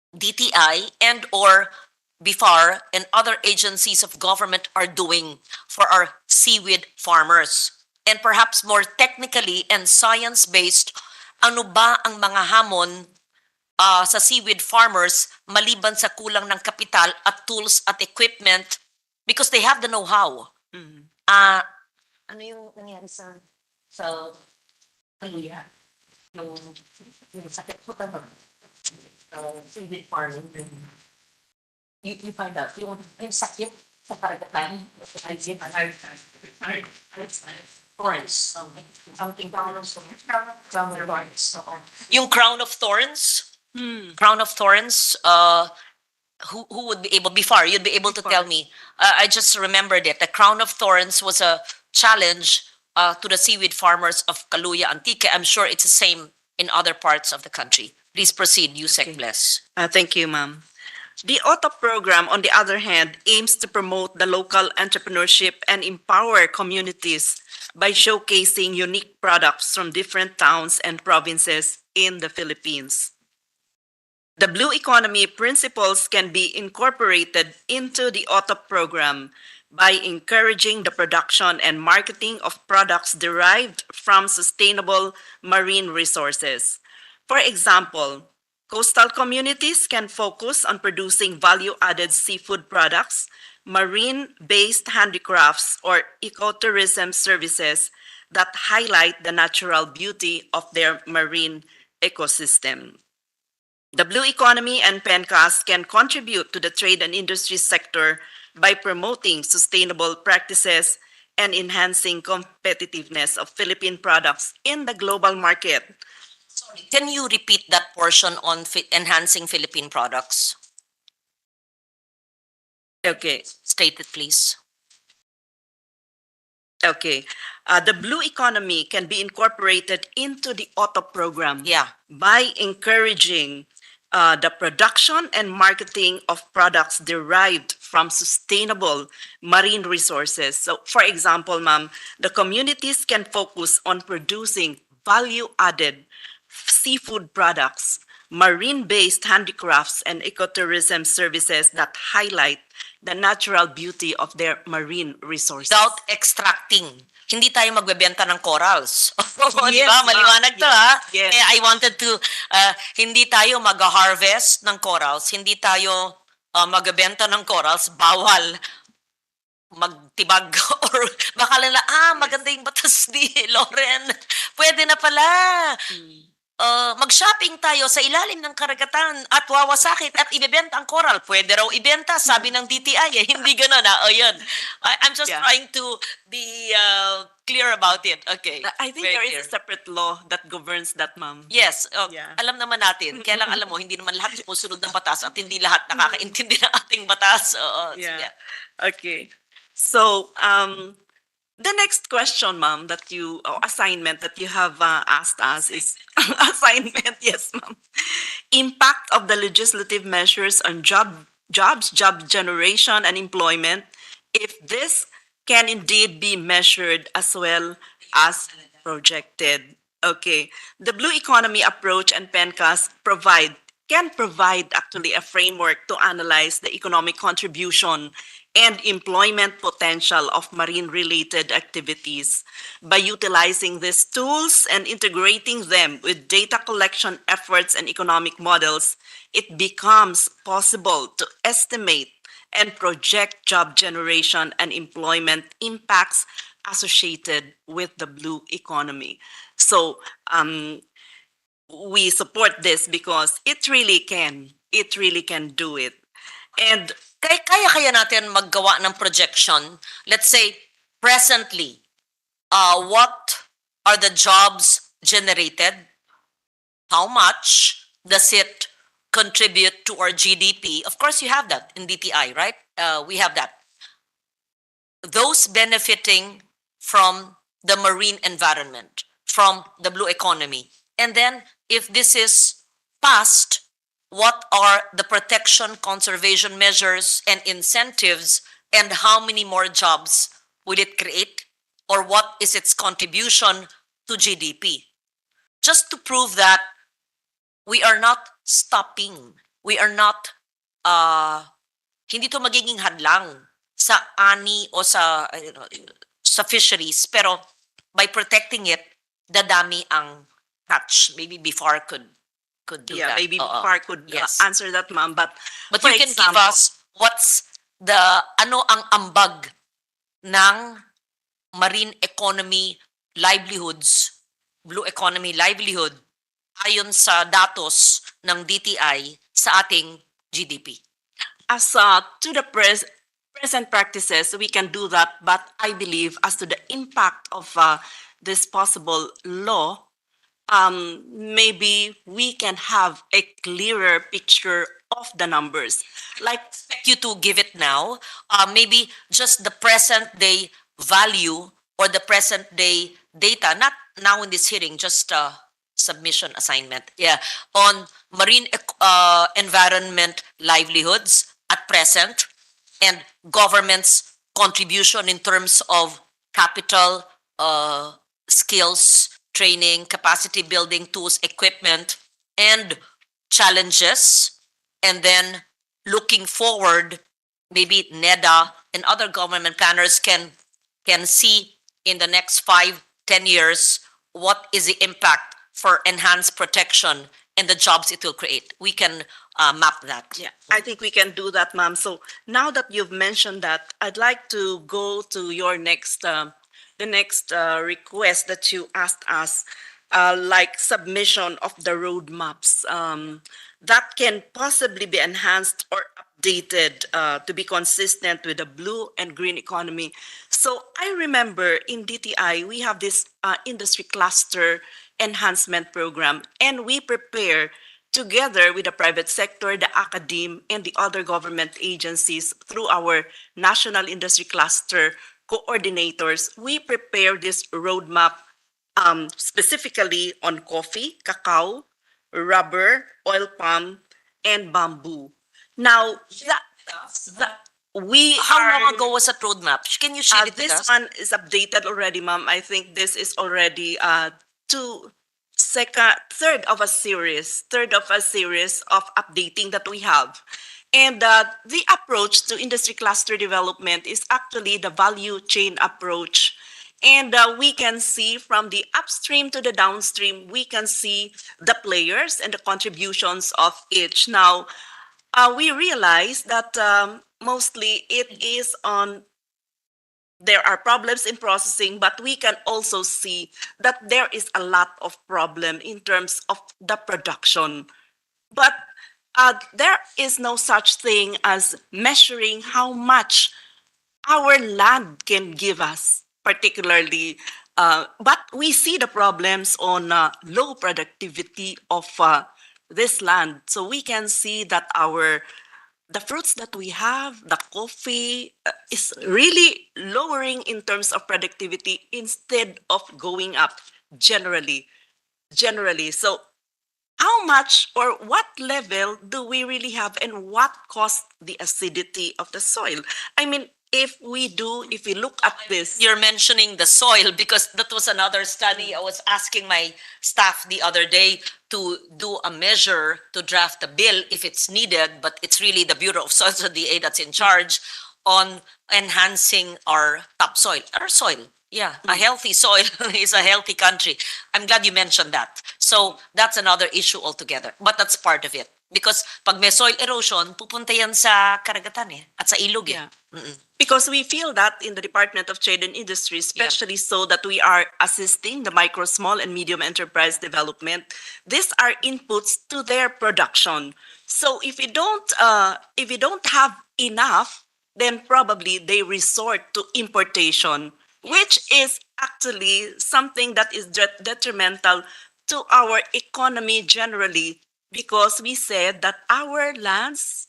DTI and or BIFAR and other agencies of government are doing for our seaweed farmers. And perhaps more technically and science-based, ano ba ang mga hamon sa seaweed farmers maliban sa kulang ng kapital at tools at equipment because they have the know-how. Ano yung nangyari sa Kaluya? Yung sakit po ka seaweed farming. You find out, yung sakit sa karagatan, thorns. Something crown of thorns. Yung crown of thorns? Crown of thorns, who would be able, before you'd be able to tell me. I just remembered it. The crown of thorns was a challenge to the seaweed farmers of Kaluya, Antique. I'm sure it's the same in other parts of the country. Please proceed, Yusek Okay. Bless. Thank you, ma'am. The OTA program, on the other hand, aims to promote the local entrepreneurship and empower communities by showcasing unique products from different towns and provinces in the Philippines. The blue economy principles can be incorporated into the OTA program by encouraging the production and marketing of products derived from sustainable marine resources. For example, coastal communities can focus on producing value-added seafood products, marine-based handicrafts, or ecotourism services that highlight the natural beauty of their marine ecosystem. The blue economy and PENCAS can contribute to the trade and industry sector by promoting sustainable practices and enhancing competitiveness of Philippine products in the global market. Can you repeat that portion on enhancing Philippine products? Okay, State it, please. okay. The blue economy can be incorporated into the OTA program Yeah. by encouraging the production and marketing of products derived from sustainable marine resources. So, for example, ma'am, the communities can focus on producing value-added seafood products, marine-based handicrafts, and ecotourism services that highlight the natural beauty of their marine resources. Without extracting. Hindi tayo magbebenta ng corals. Di Yes, ba? ma'am. Maliwanag to, ha? Yes. I wanted to, hindi tayo mag-harvest ng corals, hindi tayo magbebenta ng corals, bawal magtibag or baka lang, maganda yung batas ni Lauren. Pwede na pala. Mag-shopping tayo sa ilalim ng karagatan at wawasakit at ibebenta ang coral. Pwede raw ibenta, sabi ng DTI. Hindi ganun, ha? O, yun. I'm just Yeah. trying to be clear about it. Okay. I think Very there clear. is a separate law that governs that, ma'am. Yes, Yeah. alam naman natin. Kaya lang alam mo, hindi naman lahat sumusunod ng batas at hindi lahat nakakaintindi ng ating batas. Oo, sige. Yeah. Okay. So, the next question, ma'am, assignment that you have asked us is assignment, yes, ma'am. Impact of the legislative measures on jobs, job generation, and employment, if this can indeed be measured as well as projected. Okay. The blue economy approach and PENCAS can provide actually a framework to analyze the economic contribution and employment potential of marine-related activities. By utilizing these tools and integrating them with data collection efforts and economic models, it becomes possible to estimate and project job generation and employment impacts associated with the blue economy. So, we support this because it really can do it. And Kaya natin maggawa ng projection. Let's say, presently, what are the jobs generated? How much does it contribute to our GDP? Of course, you have that in DTI, right? We have that. Those benefiting from the marine environment, from the blue economy. And then, if this is passed, what are the protection, conservation measures, and incentives, and how many more jobs will it create? Or what is its contribution to GDP? Just to prove that we are not stopping. We are not, hindi to magiging hadlang sa ani o sa, sa fisheries. Pero by protecting it, dadami ang catch. Maybe before could do yeah, that. maybe Oo. Park could Yes. answer that, ma'am. But But for you can example, give us what's the, ano ang ambag ng marine economy livelihoods, blue economy livelihood, ayon sa datos ng DTI sa ating GDP. as to the present practices, we can do that. But I believe as to the impact of this possible law, maybe we can have a clearer picture of the numbers. Like, Expect you to give it now. Maybe just the present day value or the present day data, not now in this hearing, just submission assignment. Yeah, on marine environment livelihoods at present, and government's contribution in terms of capital, skills, training, capacity building, tools, equipment, and challenges, and then looking forward, maybe NEDA and other government planners can see in the next 5, 10 years what is the impact for enhanced protection and the jobs it will create. We can map that. Yeah, I think we can do that, ma'am. So now that you've mentioned that, I'd like to go to your next, the next request that you asked us, like submission of the roadmaps that can possibly be enhanced or updated to be consistent with the blue and green economy. So I remember in DTI, we have this industry cluster enhancement program, and we prepare together with the private sector, the academe, and the other government agencies through our national industry cluster coordinators. We prepare this roadmap specifically on coffee, cacao, rubber, oil palm, and bamboo. Now, that we How long are- ago was that roadmap? Can you share it with this us? one is updated already, ma'am. I think this is already third of a series of updating that we have. And the approach to industry cluster development is actually the value chain approach. And we can see from the upstream to the downstream, we can see the players and the contributions of each. Now, we realize that mostly it is on, there are problems in processing, but we can also see that there is a lot of problem in terms of the production. But there is no such thing as measuring how much our land can give us, particularly. But we see the problems on low productivity of this land. So we can see that the fruits that we have, the coffee, is really lowering in terms of productivity instead of going up generally. So how much or what level do we really have, and what caused the acidity of the soil? I mean, if we look at this, You're mentioning the soil because that was another study. I was asking my staff the other day to do a measure to draft a bill if it's needed, but it's really the Bureau of Soils and DA that's in charge on enhancing our topsoil, our soil. Yeah, a healthy soil is a healthy country. I'm glad you mentioned that. So that's another issue altogether, but that's part of it. Because pag may soil erosion, pupunta yan sa karagatan at sa ilog yeah. Because we feel that in the Department of Trade and Industry, especially so that we are assisting the micro, small, and medium enterprise development. These are inputs to their production. So if we don't have enough, then probably they resort to importation, which is actually something that is detrimental to our economy generally, because we said that our lands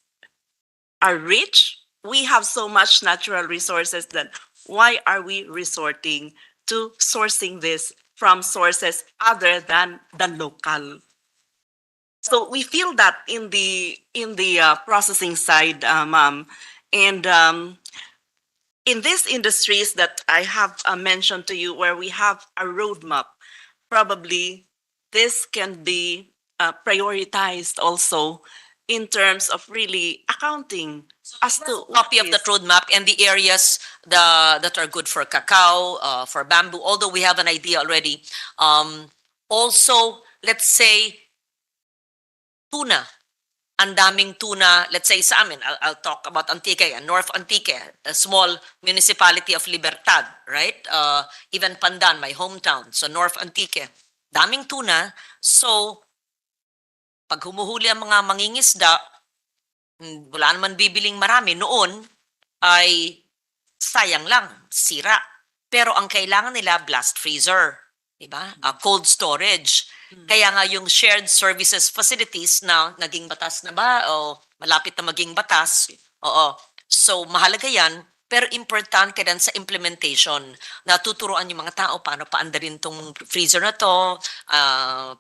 are rich. We have so much natural resources, that why are we resorting to sourcing this from sources other than the local? So we feel that in the processing side, ma'am, and in these industries that I have mentioned to you, where we have a roadmap, probably this can be prioritized also in terms of really accounting as to Copy of that roadmap and the areas that are good for cacao, for bamboo, although we have an idea already. Also, let's say, tuna. Ang daming tuna, let's say sa amin, I'll talk about Antique, North Antique, a small municipality of Libertad, right? Even Pandan, my hometown. So North Antique, daming tuna. So, pag humuhuli ang mga mangingisda, wala naman bibiling marami. Noon ay sayang lang, sira. Pero ang kailangan nila, blast freezer. Diba? Cold storage. Kaya nga yung shared services facilities na naging batas na ba o malapit na maging batas. Oo. So mahalaga yan, pero importante din sa implementation. Natuturuan yung mga tao paano paandarin tong freezer na to,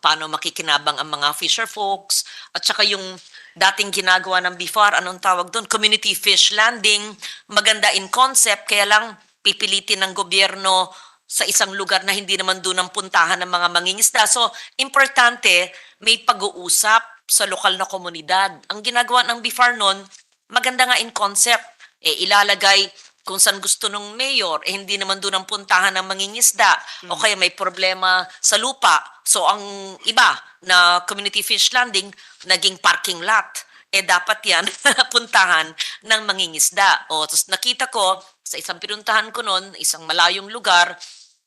paano makikinabang ang mga fisher folks, at saka yung dating ginagawa ng BIFAR, anong tawag doon? Community fish landing, maganda in concept, kaya lang pipilitin ng gobyerno sa isang lugar na hindi naman doon ang puntahan ng mga mangingisda. So, importante, may pag-uusap sa lokal na komunidad. Ang ginagawa ng BIFAR noon, maganda nga in concept. Ilalagay kung saan gusto ng mayor, hindi naman doon ang puntahan ng mangingisda. O kaya may problema sa lupa. So, ang iba na community fish landing, naging parking lot. Dapat yan puntahan ng mangingisda. Tapos nakita ko, sa isang pinuntahan ko noon, isang malayong lugar,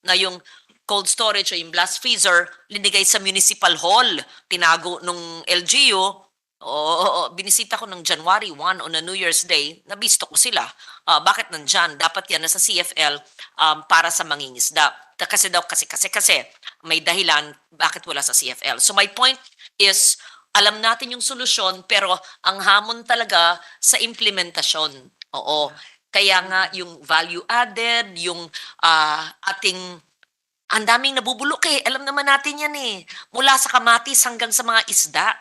na yung cold storage o yung blast freezer, linigay sa municipal hall. Tinago nung LGU. Binisita ko ng January 1 on a New Year's Day, nabisto ko sila. Bakit nandyan? Dapat yan nasa CFL para sa mangingisda. Kasi may dahilan bakit wala sa CFL. So my point is, alam natin yung solusyon, pero ang hamon talaga sa implementasyon. Oo. Kaya nga yung value added, yung ating, ang daming nabubulok alam naman natin yan mula sa kamatis hanggang sa mga isda,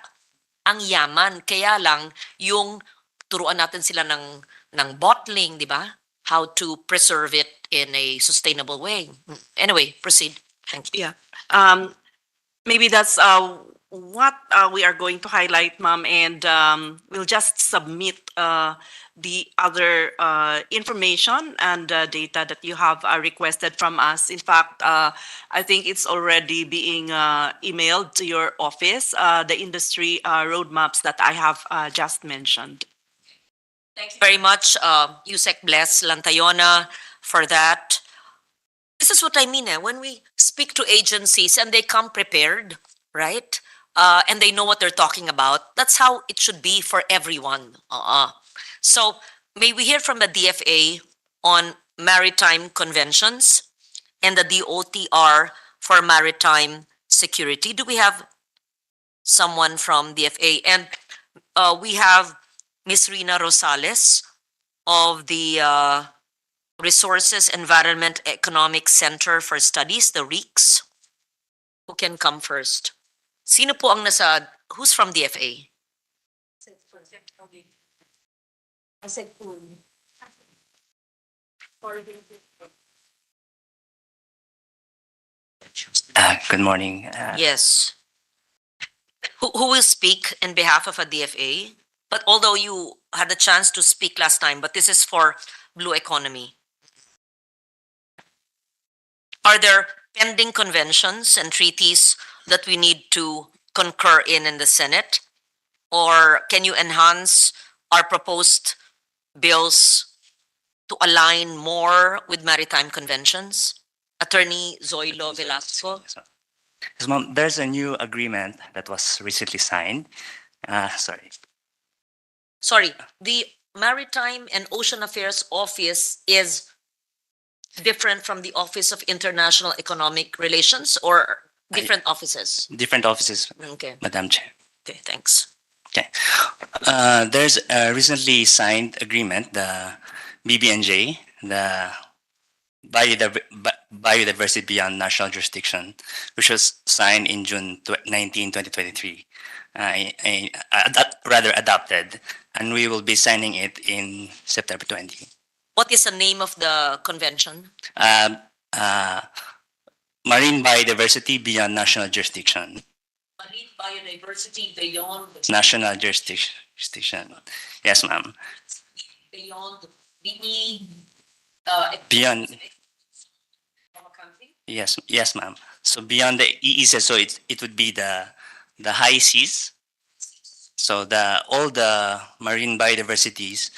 ang yaman. Kaya lang, yung turuan natin sila ng bottling, di ba? How to preserve it in a sustainable way. Anyway, proceed. Thank you. Yeah. Maybe that's what we are going to highlight, ma'am, and we'll just submit the other information and data that you have requested from us. In fact, I think it's already being emailed to your office, the industry roadmaps that I have just mentioned. Thank you very much, Yusek Bless Lantayona, for that. This is what I mean when we speak to agencies and they come prepared, right? And they know what they're talking about. That's how it should be for everyone. So, may we hear from the DFA on maritime conventions and the DOTR for maritime security? Do we have someone from DFA? And we have Ms. Rina Rosales of the Resources Environment Economic Center for Studies, the REECS. Who can come first? Sino po ang who's from DFA? Good morning. Yes. Who will speak in behalf of a DFA? But although you had a chance to speak last time, but this is for Blue Economy. Are there pending conventions and treaties that we need to concur in the Senate? Or can you enhance our proposed bills to align more with maritime conventions? Attorney Zoilo Velasco. Yes, ma'am, there's a new agreement that was recently signed. Sorry, the Maritime and Ocean Affairs Office is different from the Office of International Economic Relations, or different offices? Different offices, Okay, Madam Chair. okay, thanks. Okay. There's a recently signed agreement, the BBNJ, the Biodiversity Beyond National Jurisdiction, which was signed in June 19, 2023. Rather adopted, and we will be signing it in September 20. What is the name of the convention? Marine Biodiversity Beyond National Jurisdiction. Marine Biodiversity Beyond National Jurisdiction. Yes, ma'am. beyond the Beyond. Yes, ma'am. So beyond the EEZ, so it would be the high seas. So all the marine biodiversities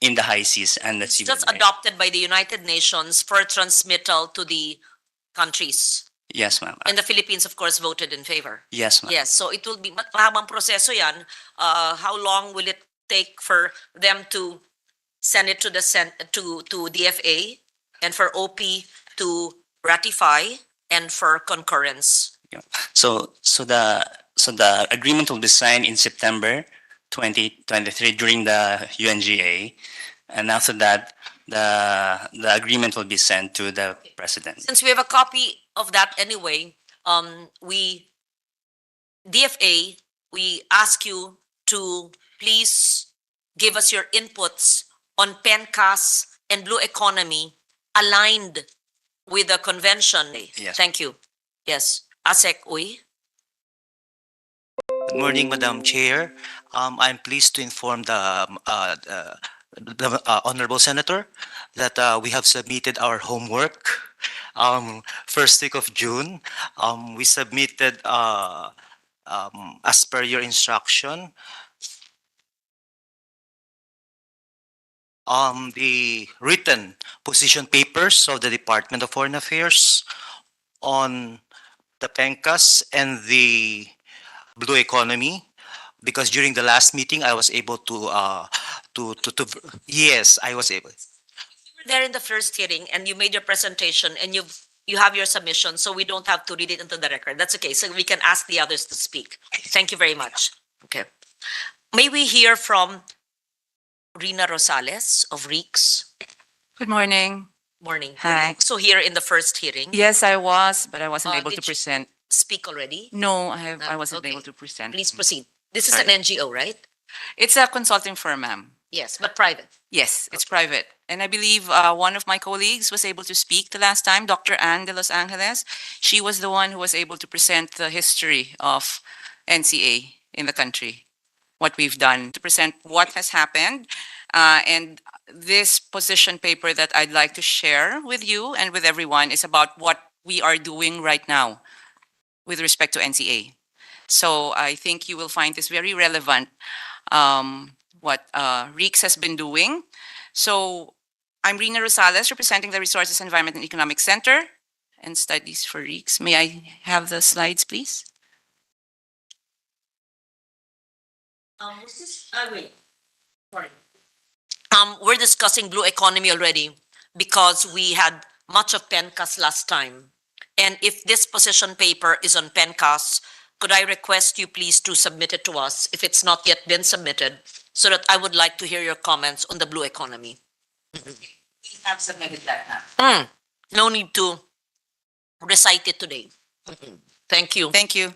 in the high seas and the sea. That's adopted by the United Nations for transmittal to the countries. Yes, ma'am. And the Philippines, of course, voted in favor. Yes, ma'am. Yes, so it will be mahabang proseso yan. How long will it take for them to send it to the to DFA and for OP to ratify and for concurrence? Yeah. So the agreement will be signed in September 2023 during the UNGA, and after that, the agreement will be sent to the president. Since we have a copy of that anyway, we, DFA, we ask you to please give us your inputs on PENCAS and Blue Economy aligned with the convention. Yes. Thank you. Yes. Asek Uy. Good morning, Madam Chair. I'm pleased to inform the Honorable Senator that we have submitted our homework. First week of June, we submitted, as per your instruction, the written position papers of the Department of Foreign Affairs on the PENCAS and the Blue Economy, because during the last meeting I was able to yes, I was able. There in the first hearing and you made your presentation and you have your submission, so we don't have to read it into the record. That's okay. So we can ask the others to speak. Thank you very much. Okay. May we hear from Rina Rosales of REEX? Good morning. Morning. Hi. So here in the first hearing, Yes, I was, but I wasn't able did to you- present. speak already. No, Ah, I wasn't okay. able to present. Please proceed. This is Sorry. an NGO, right? It's a consulting firm, ma'am. Yes, but private. Yes, it's private. And I believe one of my colleagues was able to speak the last time, Dr. Ann de Los Angeles. She was the one who was able to present the history of NCA in the country, what we've done to present what has happened. And this position paper that I'd like to share with you and with everyone is about what we are doing right now with respect to NCA. So I think you will find this very relevant, what REEX has been doing. So I'm Rina Rosales, representing the Resources, Environment, and Economic Center and Studies for REEX. May I have the slides, please? Wait. Sorry. We're discussing Blue Economy already because we had much of PENCAS last time. And if this position paper is on PENCAS, could I request you please to submit it to us if it's not yet been submitted, so that I would like to hear your comments on the Blue Economy. We have submitted that now. No need to recite it today. Thank you. Thank you.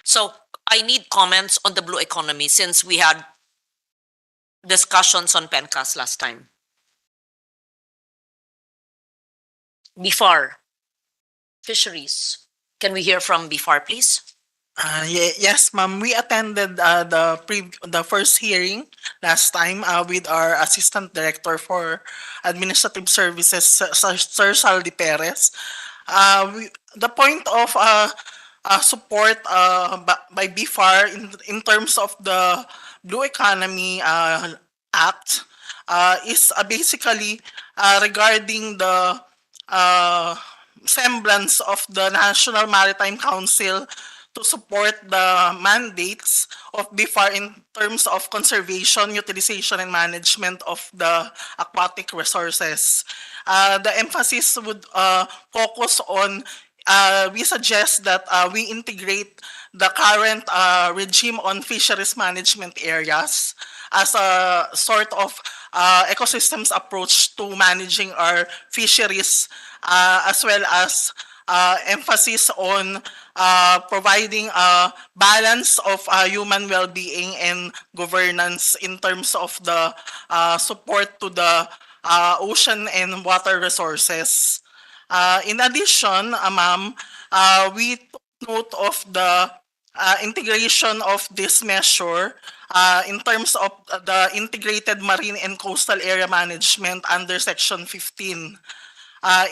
So I need comments on the Blue Economy since we had discussions on PENCAS last time. BIFAR, fisheries. Can we hear from BIFAR, please? Yes, ma'am. We attended the first hearing last time with our Assistant Director for Administrative Services, Sir Saldi Perez. The point of support by BIFAR in terms of the Blue Economy Act is basically regarding the semblance of the National Maritime Council to support the mandates of BIFAR in terms of conservation, utilization, and management of the aquatic resources. The emphasis would focus on, we suggest that we integrate the current regime on fisheries management areas as a sort of ecosystems approach to managing our fisheries, as well as emphasis on providing a balance of human well-being and governance in terms of the support to the ocean and water resources. In addition, ma'am, we took note of the integration of this measure in terms of the integrated marine and coastal area management under Section 15.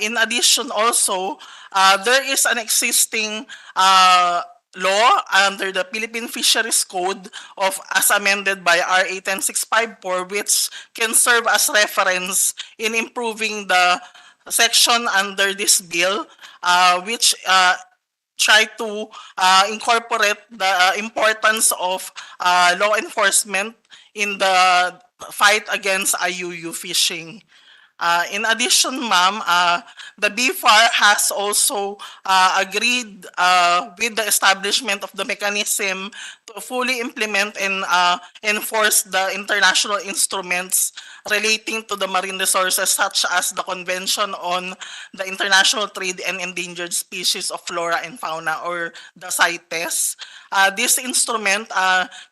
In addition also, there is an existing law under the Philippine Fisheries Code of as amended by RA 10654, which can serve as reference in improving the section under this bill, which try to incorporate the importance of law enforcement in the fight against IUU fishing. In addition, ma'am, the BFAR has also agreed with the establishment of the mechanism to fully implement and enforce the international instruments relating to the marine resources such as the Convention on the International Trade and Endangered Species of Flora and Fauna, or the CITES. This instrument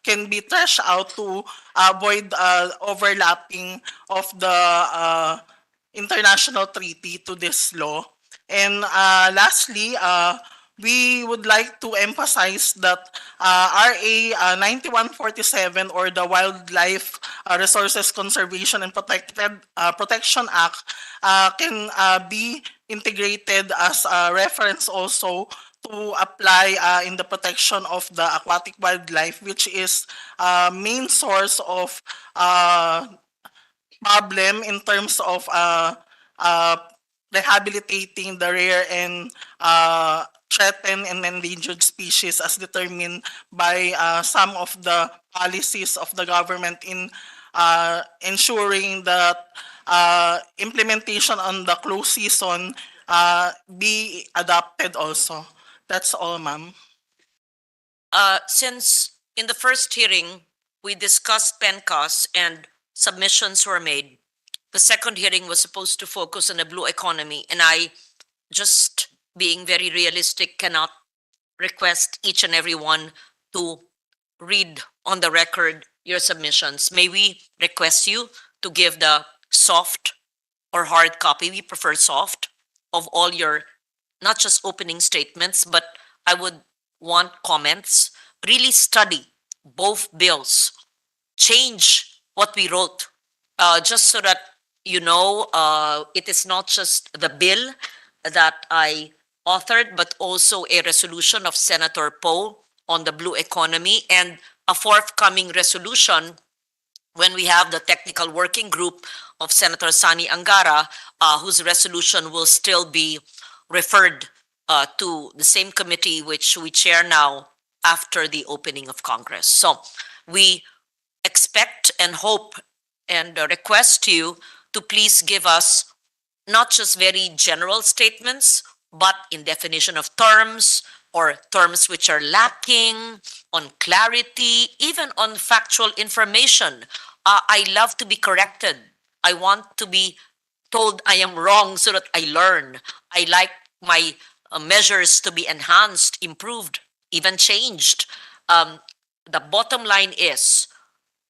can be threshed out to avoid overlapping of the international treaty to this law. And lastly, we would like to emphasize that RA 9147, or the Wildlife Resources Conservation and Protection Act, can be integrated as a reference also to apply in the protection of the aquatic wildlife, which is main source of problem in terms of uh, rehabilitating the rare and threatened and endangered species as determined by some of the policies of the government in ensuring that implementation on the close season be adopted also. That's all, ma'am. Since in the first hearing, we discussed PENCAS and submissions were made, the second hearing was supposed to focus on the blue economy, and I, just being very realistic, cannot request each and every one to read on the record your submissions. May we request you to give the soft or hard copy, we prefer soft, of all your, not just opening statements, but I would want comments. Really study both bills. Change what we wrote, just so that you know, it is not just the bill that I authored, but also a resolution of Senator Poe on the blue economy, and a forthcoming resolution when we have the technical working group of Senator Sani Angara, whose resolution will still be referred to the same committee which we chair now after the opening of Congress. So we expect and hope and request you to please give us not just very general statements, but in definition of terms or terms which are lacking, on clarity, even on factual information. I love to be corrected. I want to be told I am wrong so that I learn. I like my measures to be enhanced, improved, even changed. The bottom line is,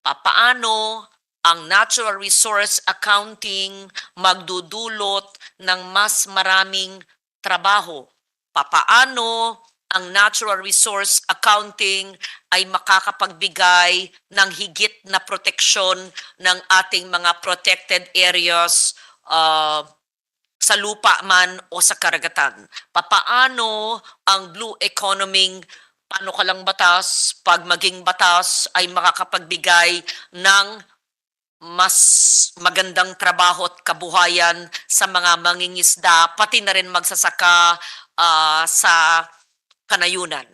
papaano ang natural resource accounting magdudulot ng mas maraming trabaho? Papaano ang natural resource accounting ay makakapagbigay ng higit na proteksyon ng ating mga protected areas sa lupa man o sa karagatan? Papaano ang blue economy, paano ka lang batas, pag maging batas ay makakapagbigay ng mas magandang trabaho at kabuhayan sa mga mangingisda, pati na rin magsasaka sa kanayunan.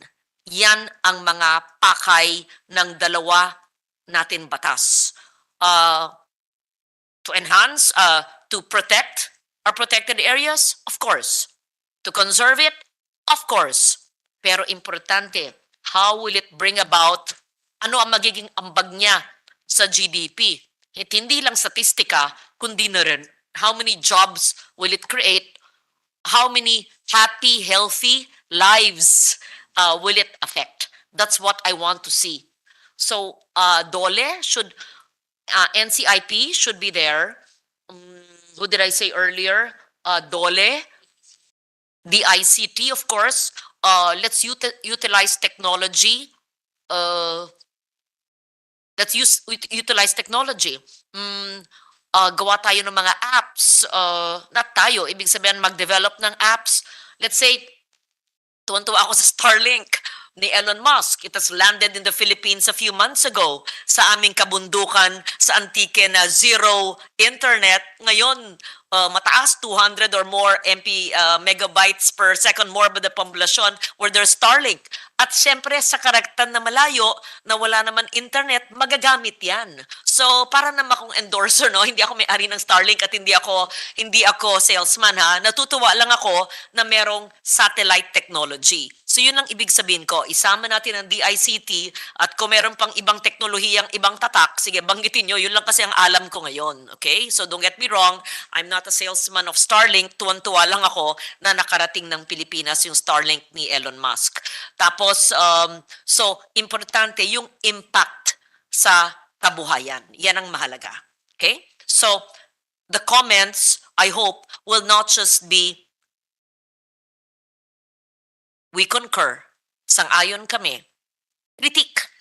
Yan ang mga pakay ng dalawa natin batas. To enhance, to protect our protected areas, of course. To conserve it, of course. Pero importante, how will it bring about, ano ang magiging ambag niya sa GDP? At hindi lang statistika, kundi na rin how many jobs will it create, how many happy, healthy lives will it affect. That's what I want to see. So, DOLE should, NCIP should be there. Who did I say earlier? DOLE, the ICT, of course. Let's utilize technology. Let's utilize technology. Gawa tayo ng mga apps. Not tayo, ibig sabihin mag-develop ng apps. Let's say, tuwan-tuwa ako sa Starlink ni Elon Musk. It has landed in the Philippines a few months ago sa aming kabundukan sa antike na zero internet. Ngayon, mataas, 200 or more megabytes per second more ba the population where there's Starlink. At syempre sa karagatan na malayo na wala naman internet, magagamit yan. So para naman akong endorser, no, hindi ako may-ari ng Starlink at hindi ako salesman, ha. Natutuwa lang ako na merong satellite technology. So yun ang ibig sabihin ko, isama natin ang DICT at kung meron pang ibang teknolohiyang ibang tatak, sige banggitin nyo, yun lang kasi ang alam ko ngayon. Okay? So don't get me wrong, I'm not a salesman of Starlink, tuwan-tuwa lang ako na nakarating ng Pilipinas yung Starlink ni Elon Musk. Tapos, so importante yung impact sa kabuhayan. Yan ang mahalaga. Okay? So, the comments, I hope, will not just be we concur, sang-ayon kami, critique,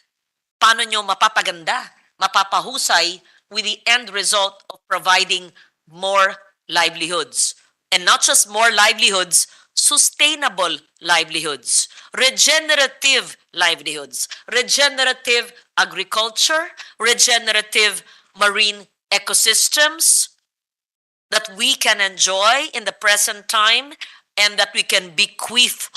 paano nyo mapapaganda, mapapahusay with the end result of providing more livelihoods. And not just more livelihoods, sustainable livelihoods, regenerative livelihoods, regenerative agriculture, regenerative marine ecosystems that we can enjoy in the present time and that we can bequeath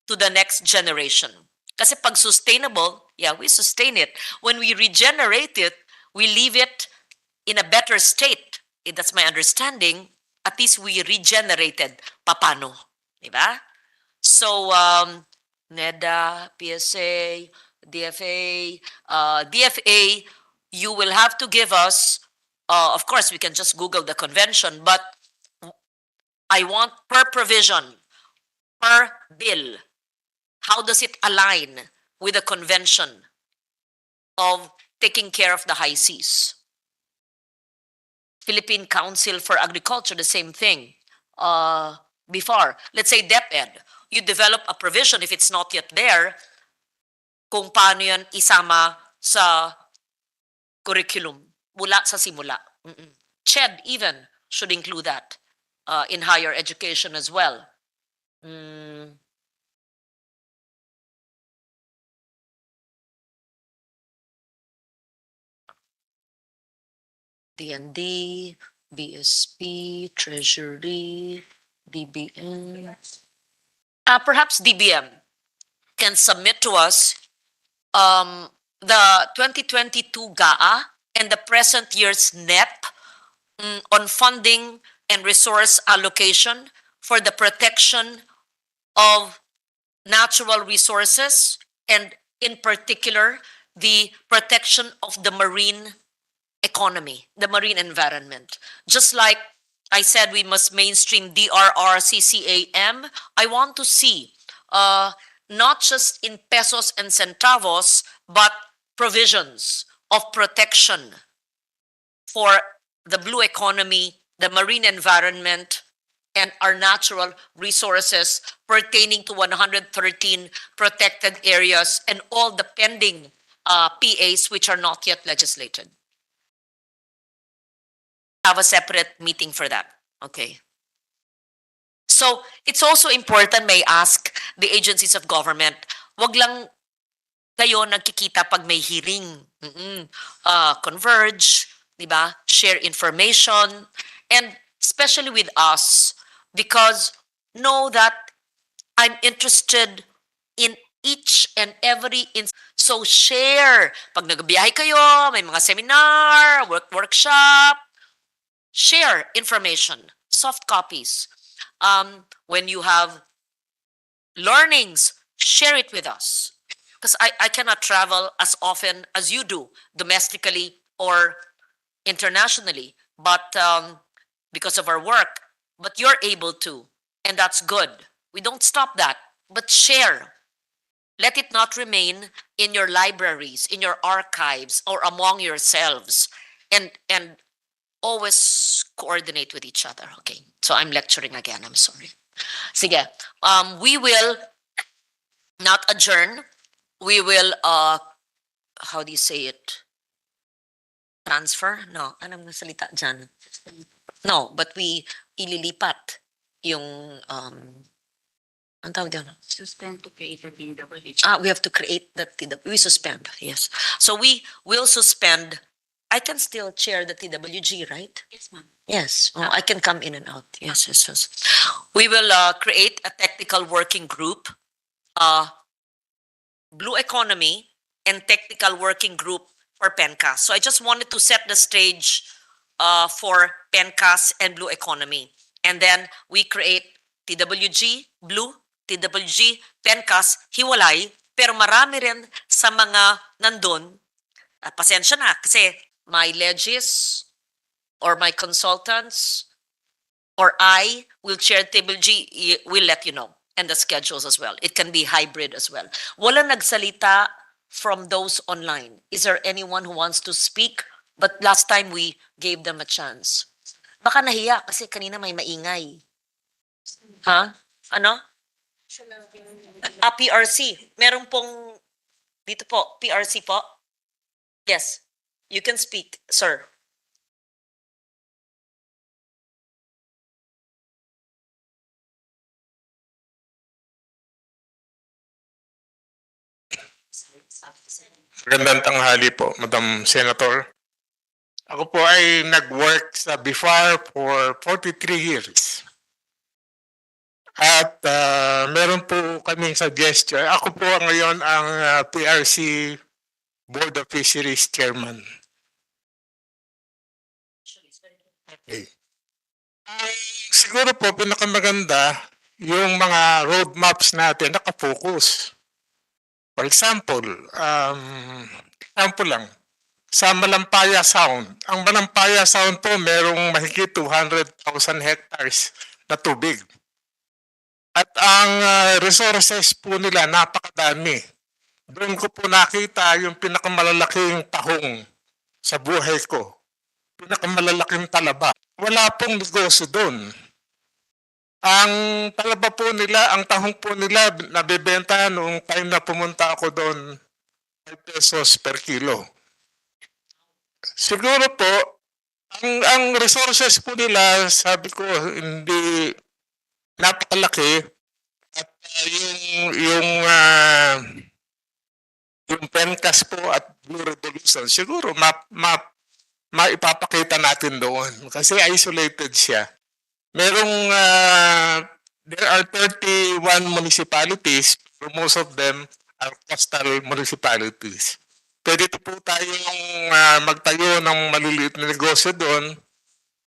to the next generation. Kasi pag sustainable, yeah, we sustain it. When we regenerate it, we leave it in a better state. That's my understanding. At least we regenerated. Paano? Diba? So, NEDA, PSA, DFA, DFA, you will have to give us, of course, we can just Google the convention, but I want per provision, per bill, how does it align with the convention of taking care of the high seas? Philippine Council for Agriculture, the same thing. Before, let's say DepEd, you develop a provision if it's not yet there, kung paano yan isama sa curriculum mula sa simula. CHED even should include that in higher education as well. DND, BSP, Treasury, DBM. Perhaps DBM can submit to us the 2022 GAA and the present year's NEP on funding and resource allocation for the protection of natural resources and in particular the protection of the marine economy, the marine environment. Just like I said, we must mainstream DRR, CCAM. I want to see not just in pesos and centavos, but provisions of protection for the blue economy, the marine environment, and our natural resources pertaining to 113 protected areas and all the pending PAs which are not yet legislated. Have a separate meeting for that. Okay. So it's also important, may I ask the agencies of government, wag lang kayo nagkikita pag may hearing. Converge, di ba? Share information, and especially with us, because know that I'm interested in each and every so share. Pag nagbiyahe kayo, may mga seminar, workshop, share information, soft copies. When you have learnings, share it with us. Because I cannot travel as often as you do, domestically or internationally, but because of our work. But you're able to, and that's good. We don't stop that, but share. Let it not remain in your libraries, in your archives, or among yourselves. And always coordinate with each other. Okay, so I'm lecturing again. I'm sorry. Sige, we will not adjourn. We will, how do you say it? Transfer? No, anong salita dyan? No, but we ililipat yung, ang tawag dyan? Suspend to create a DWH. We have to create the we suspend, yes. So we will suspend. I can still chair the TWG, right? Yes, ma'am. Yes, I can come in and out. Yes, yes, yes. We will create a technical working group, Blue Economy and technical working group for PENCAS. So I just wanted to set the stage for PENCAS and Blue Economy. And then we create TWG, Blue, TWG, PENCAS, hiwalay, pero marami rin sa mga nandun, pasensya na, kasi my legis or my consultants or I will chair Table G, will let you know. And the schedules as well. It can be hybrid as well. Wala nagsalita from those online. Is there anyone who wants to speak? But last time we gave them a chance. Baka nahiya kasi kanina may maingay. Ha? Ano? PRC. Meron pong, dito po, PRC po. Yes. You can speak, sir. Magandang tanghali po, Madam Senator. Ako po ay nag-work sa BIFAR for 43 years. At meron po kaming suggestion. Ako po ngayon ang PRC Board of Fisheries Chairman. Okay. Siguro po pinakamaganda yung mga roadmaps natin nakafocus. For example, example lang, sa Malampaya Sound. Ang Malampaya Sound po merong mahigit 200,000 hectares na tubig. At ang resources po nila napakadami. Doon ko po nakita yung pinakamalalaking tahong sa buhay ko. Pinakamalalaking talaba. Wala pong negosyo doon. Ang talaba po nila, ang tahong po nila, nabebenta noong time na pumunta ako doon, 5 pesos per kilo. Siguro po, ang resources po nila, sabi ko, hindi napakalaki. At yung PENCAS po at Blue Revolution, siguro maipapakita natin doon. Kasi isolated siya. Merong, there are 31 municipalities, but most of them are coastal municipalities. Pwede po tayong magtayo ng maliliit na negosyo doon.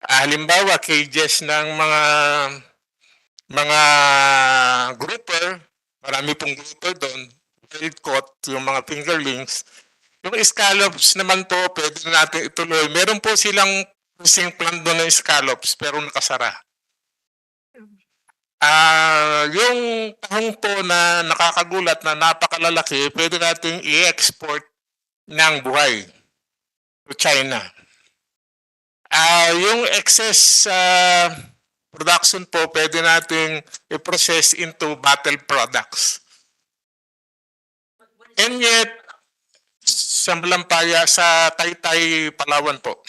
Halimbawa, cages ng mga grouper, marami pong grouper doon, wild caught, yung mga fingerlings. Yung scallops naman po, pwede natin ituloy. Meron po silang fishing plant doon ng scallops, pero nakasara. Yung tahong po na nakakagulat na napakalalaki, pwede nating i-export ng buhay to China. Yung excess production po, pwede nating i-process into battle products. And yet, sa Malampaya, sa Taytay, Palawan po,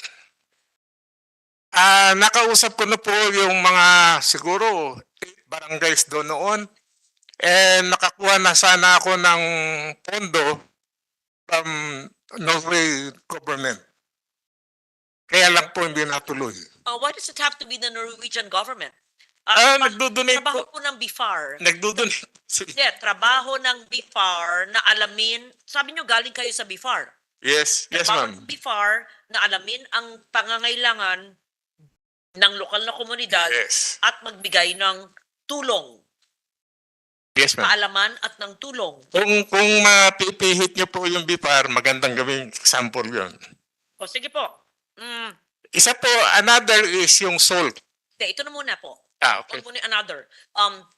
nakausap ko na po yung mga siguro 8 barangays doon noon. And nakakuha na sana ako ng pondo from Norway government. Kaya lang po hindi natuloy. Why does it have to be the Norwegian government? Nagdodonate Trabaho po. po ng BIFAR. Nagdodonate. Hindi, trabaho ng BIFAR na alamin, sabi nyo galing kayo sa BIFAR. Yes, yes Trabaho ma'am. ng BIFAR na alamin ang pangangailangan ng lokal na komunidad Yes. at magbigay ng tulong, Yes ma'am. kaalaman at ng tulong. Kung mapipihit niyo po yung BIPAR, magandang gawing example yun. O sige po. Isa po, another is yung salt. Ito na muna po. Okay. Huwag muna another.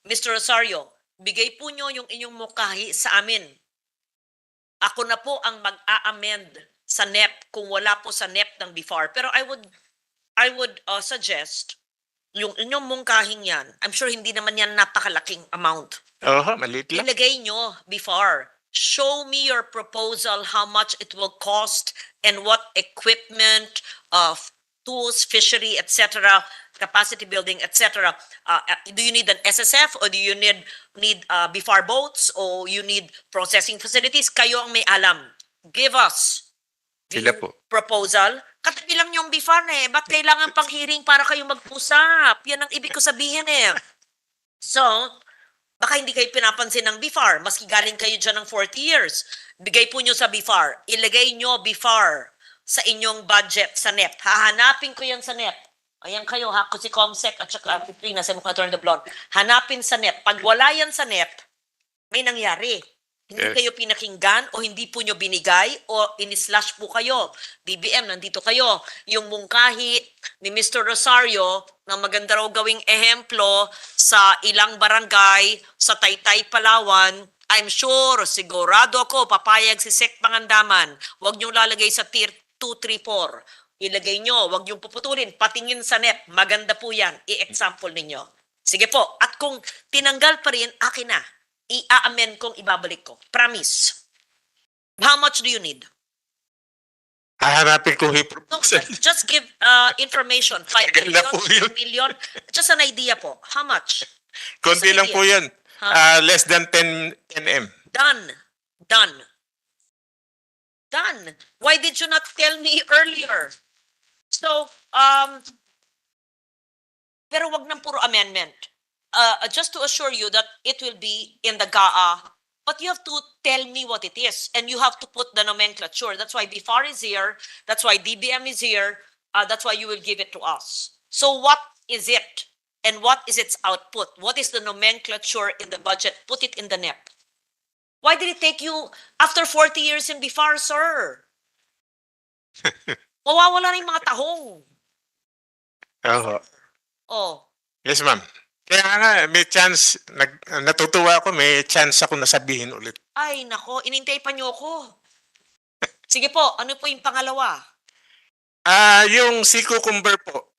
Mr. Rosario, bigay po nyo yung inyong mukahi sa amin. Ako na po ang mag-a-amend sa NEP kung wala po sa NEP ng BIFAR. Pero I would suggest yung inyong mungkahing yan, I'm sure hindi naman yan napakalaking amount. Maliit lang. Ilagay nyo before. Show me your proposal, how much it will cost, and what equipment, tools, fishery, etc., capacity building, etc. Do you need an SSF or do you need BIFAR boats or you need processing facilities? Kayo ang may alam. Give us Sila po. proposal. Katabi lang yung BIFAR eh. Ba't kailangan pang hearing para kayo mag-usap? Yan ang ibig ko sabihin eh. So, baka hindi kayo pinapansin ng BIFAR. Maski galing kayo dyan ng 40 years. Bigay po nyo sa BIFAR. Ilagay nyo BIFAR sa inyong budget sa NEP. Hahanapin ko yan sa NEP. Ayan kayo ha, si Comsec at saka Pipina sa mukha Attorney Blon. Hanapin sa net. Pag wala yan sa net, may nangyari. Hindi Yes. kayo pinakinggan o hindi po nyo binigay o in-slash po kayo. DBM, nandito kayo. Yung mungkahi ni Mr. Rosario na maganda raw gawing ehemplo sa ilang barangay sa Taytay, Palawan, I'm sure, sigurado ako, papayag si Sec Pangandaman. Huwag nyo lalagay sa tier 2, 3, 4. Ilagay nyo, huwag nyo puputulin. Patingin sa net. Maganda po yan. I-example ninyo. Sige po. At kung tinanggal pa rin, akin na. I-amend kong ibabalik ko. Promise. How much do you need? Hahanapin ko yung No, proposal. just give information. 5 Tagal na million, po yun. 10 million. Just an idea po. How much? Konti lang po yan. Less than 10 m. Done. Done. Done. Why did you not tell me earlier? So, pero wag nang puro amendment. Just to assure you that it will be in the GAA, but you have to tell me what it is, and you have to put the nomenclature. That's why BFAR is here, that's why DBM is here, that's why you will give it to us. So what is it, and what is its output? What is the nomenclature in the budget? Put it in the NEP. Why did it take you after 40 years in BFAR, sir? Mawawala na yung mga tahong. Oo. Oh, Yes, ma'am. Kaya nga, may chance, natutuwa ako, may chance ako nasabihin ulit. ay nako, inintay pa niyo ako. Sige po, ano po yung pangalawa? Yung si Cucumber po,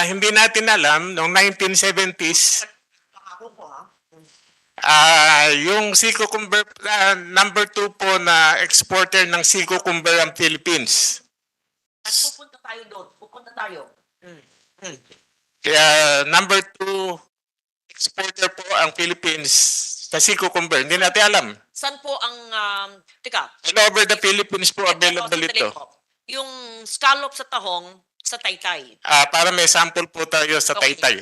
hindi natin alam, noong 1970s, Ako po ha. yung si Cucumber, number 2 po na exporter ng si Cucumber ang Philippines. At pupunta tayo doon. Pupunta tayo. Kaya number 2 exporter po ang Philippines sa si Cucumber. Hindi natin alam. Saan po ang, teka, All over the Philippines po eto, available sandali ito. po. Yung scallop sa tahong sa Taytay. Para may sample po tayo sa Okay. Taytay.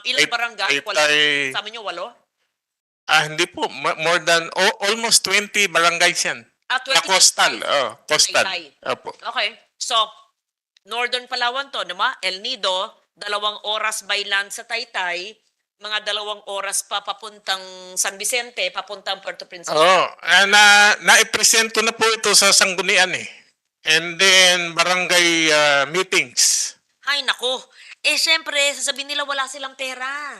Ilang barangay? Wala. Taytay, Sabi niyo, 8? hindi po. More than, almost 20 barangays yan. 20 Na coastal. Coastal. Taytay. Opo. Okay. So, Northern Palawan to, diba? El Nido, 2 oras by land sa Taytay, mga 2 oras pa papuntang San Vicente, papuntang Puerto Princesa. Na-present ko na po ito sa Sanggunian eh. And then, barangay meetings. Ay, nako. Siyempre, sasabihin nila wala silang pera.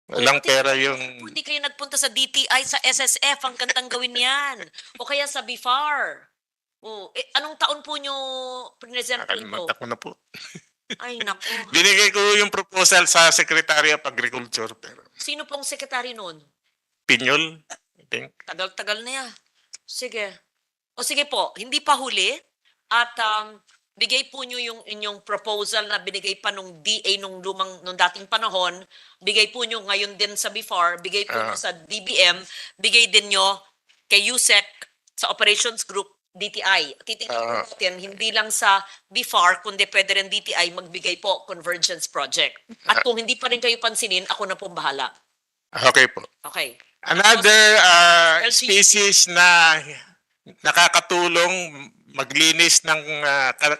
Walang pera yung... Hindi kayo nagpunta sa DTI, sa SSF, ang kantang gawin yan. O kaya sa BIFAR. Anong taon po nyo present ito? Nakalimutan ko na po. Ay, nako. Binigay ko yung proposal sa Secretary of Agriculture. Pero Sino pong sekretary nun? Pinyol, I think. Tagal-tagal na yan. Sige. O sige po, hindi pa huli. At bigay po nyo yung inyong proposal na binigay pa nung DA nung dating panahon. Bigay po nyo ngayon din sa BIFAR. Bigay po nyo sa DBM. Bigay din nyo kay USEC sa Operations Group DTI. Titingnan po natin, hindi lang sa BIFAR, kundi pwede rin DTI magbigay po Convergence Project. At kung hindi pa rin kayo pansinin, ako na pong bahala. Okay po. Okay. Another LCU. species na nakakatulong maglinis ng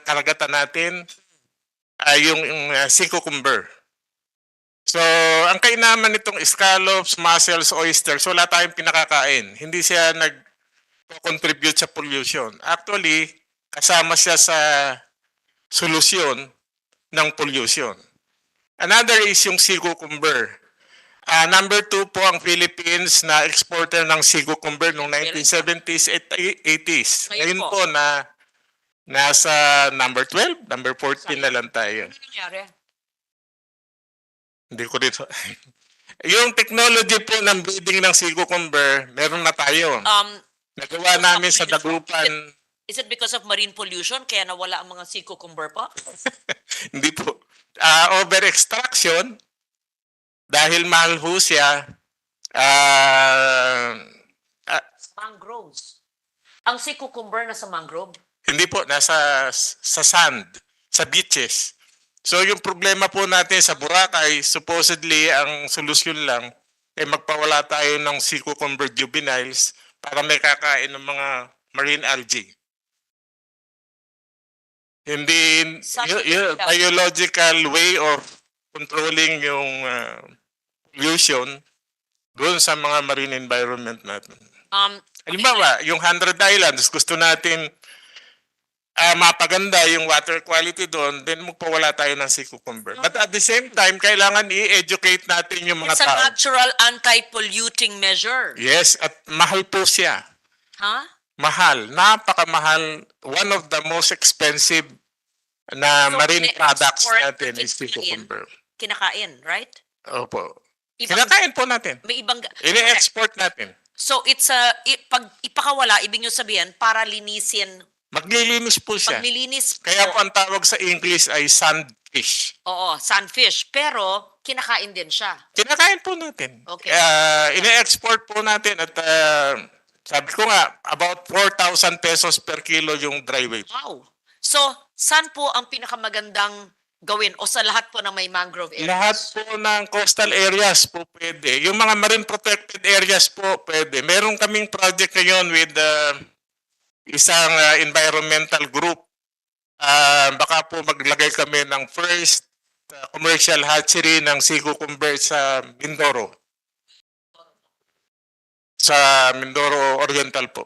karagatan natin ay yung sea cucumber. So, ang kainaman nitong scallops, mussels, oysters, wala tayong pinakakain. Hindi siya nag-contribute sa pollution. Actually, kasama siya sa solusyon ng pollution. Another is yung sea cucumber. Number 2 po ang Philippines na exporter ng sea cucumber noong 1970s at 80s. Ngayon po na nasa number 12, number 14 na lang tayo. Ano nangyari? Hindi ko dito. Yung technology po ng breeding ng sea cucumber, meron na tayo. Nagawa namin sa Dagupan. Is it because of marine pollution kaya nawala ang mga sea cucumber pa? Hindi po. Over-extraction, dahil mahal ho siya, Mangroves. Ang sea cucumber na sa mangrove? hindi po, nasa sa sand, sa beaches. So yung problema po natin sa Boracay, supposedly ang solusyon lang ay magpawala tayo ng sea cucumber juveniles para may kakain ng mga marine algae. Hindi, Scientific. biological way of controlling yung pollution doon sa mga marine environment natin. Halimbawa, yung 100 Islands, gusto natin mapaganda yung water quality doon, then magpawala tayo ng sea cucumber. But at the same time, kailangan i-educate natin yung mga It's a tao. natural anti-polluting measure. Yes, at mahal po siya. Huh? Mahal, napakamahal. One of the most expensive na So, marine products export natin to is sea Philippine. cucumber. Kinakain, right? Opo. Ibang, Kinakain po natin. may ibang... Ini-export natin. So, it's a... pag ipakawala, ibig nyo sabihin, para linisin, Maglilinis po siya. paglilinis Kaya po ang tawag sa English ay sandfish. Oo, sunfish. Pero, kinakain din siya. Kinakain po natin. Okay. Ine-export po natin at sabi ko nga, about 4,000 pesos per kilo yung dry weight. Wow. So, saan po ang pinakamagandang gawin? O sa lahat po ng may mangrove areas? Lahat po ng coastal areas po pwede. Yung mga marine protected areas po pwede. Meron kaming project ngayon with isang environmental group. Baka po maglagay kami ng first commercial hatchery ng sea cucumber sa Mindoro. Sa Mindoro Oriental po.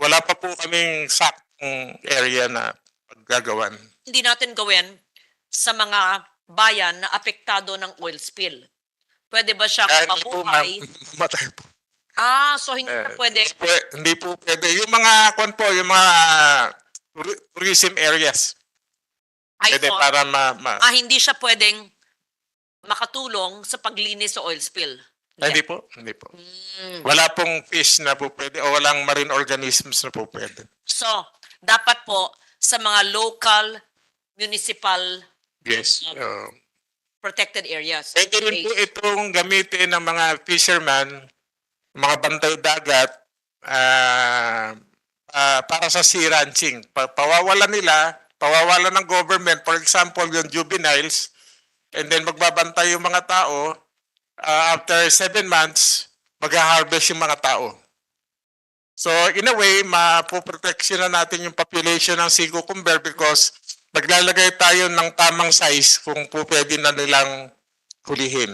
Wala pa po kaming saktong area na paggagawan. Hindi natin gawin sa mga bayan na apektado ng oil spill. Pwede ba siya Hindi po, ma'am. mabuhay? Matay po. So hindi na pwede. Hindi po pwede. Yung mga yung mga tourism areas. Ay, Pwede so, para hindi siya pwedeng makatulong sa paglinis sa oil spill. Hindi po, hindi po. Wala pong fish na po pwede o walang marine organisms na po pwede. So, dapat po sa mga local, municipal, Yes. protected areas. Pwede rin po itong gamitin ng mga fisherman, mga bantay dagat, para sa sea ranching. Pawawalan ng government, for example, yung juveniles, and then magbabantay yung mga tao, after 7 months, mag-harvest yung mga tao. So, in a way, mapoprotection na natin yung population ng sea cucumber because maglalagay tayo ng tamang size kung po pwede na nilang hulihin.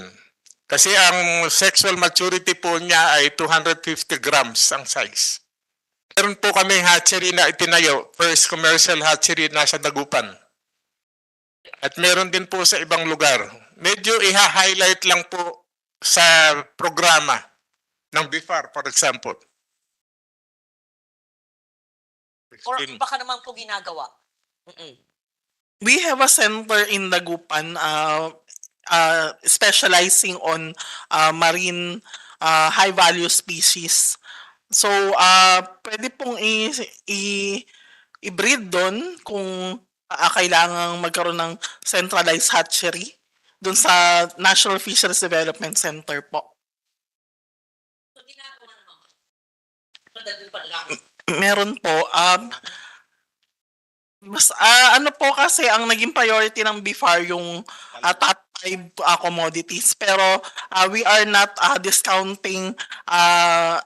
Kasi ang sexual maturity po niya ay 250 grams ang size. Meron po kami hatchery na itinayo, first commercial hatchery nasa Dagupan. At meron din po sa ibang lugar. Medyo iha-highlight lang po sa programa ng BIFAR, for example. Or baka naman po ginagawa. We have a center in Dagupan specializing on marine high-value species. So, pwede pong i-breed doon kung kailangang magkaroon ng centralized hatchery doon sa National Fisheries Development Center po. Meron po. Ano po kasi ang naging priority ng BIFAR yung top 5 commodities pero we are not discounting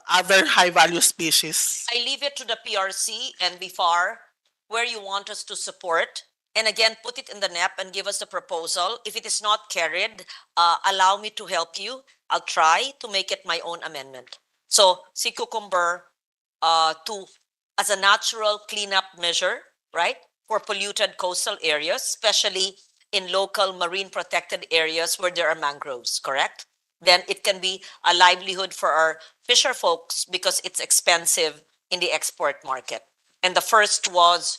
other high value species. I leave it to the PRC and BIFAR where you want us to support. And again, put it in the NEP and give us the proposal. If it is not carried, allow me to help you. I'll try to make it my own amendment. So, sea cucumber as a natural cleanup measure, right? For polluted coastal areas, especially in local marine protected areas where there are mangroves, correct? Then it can be a livelihood for our fisher folks because it's expensive in the export market. And the first was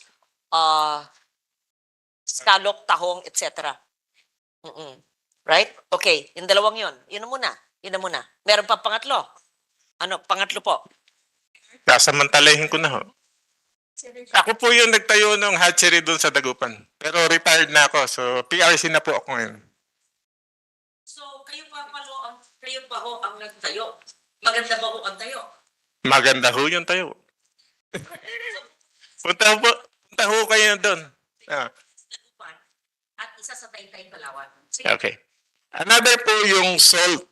scallop, tahong, etc. Right? Okay, yung dalawang yun. Yun na muna. Meron pa pangatlo. Ano, pangatlo po? Sasamantalahin ko na ho. Ako po yung nagtayo ng hatchery doon sa Dagupan. Pero retired na ako, so PRC na po ako ngayon. So, kayo pa ho ang nagtayo. Maganda ba ho ang tayo? Maganda ho yung tayo. Punta ho kayo doon. At isa sa Taytay, Palawan. Okay. Another po yung salt.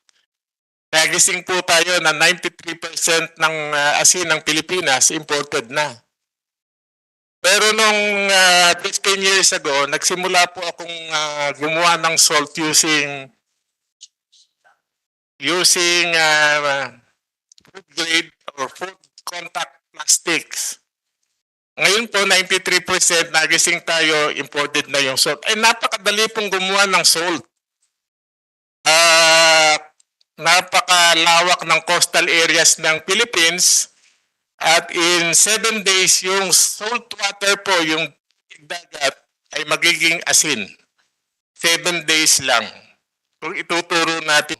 Nagising po tayo na 93% ng asin ng Pilipinas imported na. Pero nung 15 years ago, nagsimula po akong gumawa ng salt using food grade or food contact plastics. Ngayon po, 93% nagising tayo, imported na yung salt. Ay, napakadali pong gumawa ng salt. Napakalawak ng coastal areas ng Philippines at in 7 days, yung salt water po, yung dagat, ay magiging asin. 7 days lang. Kung ituturo natin.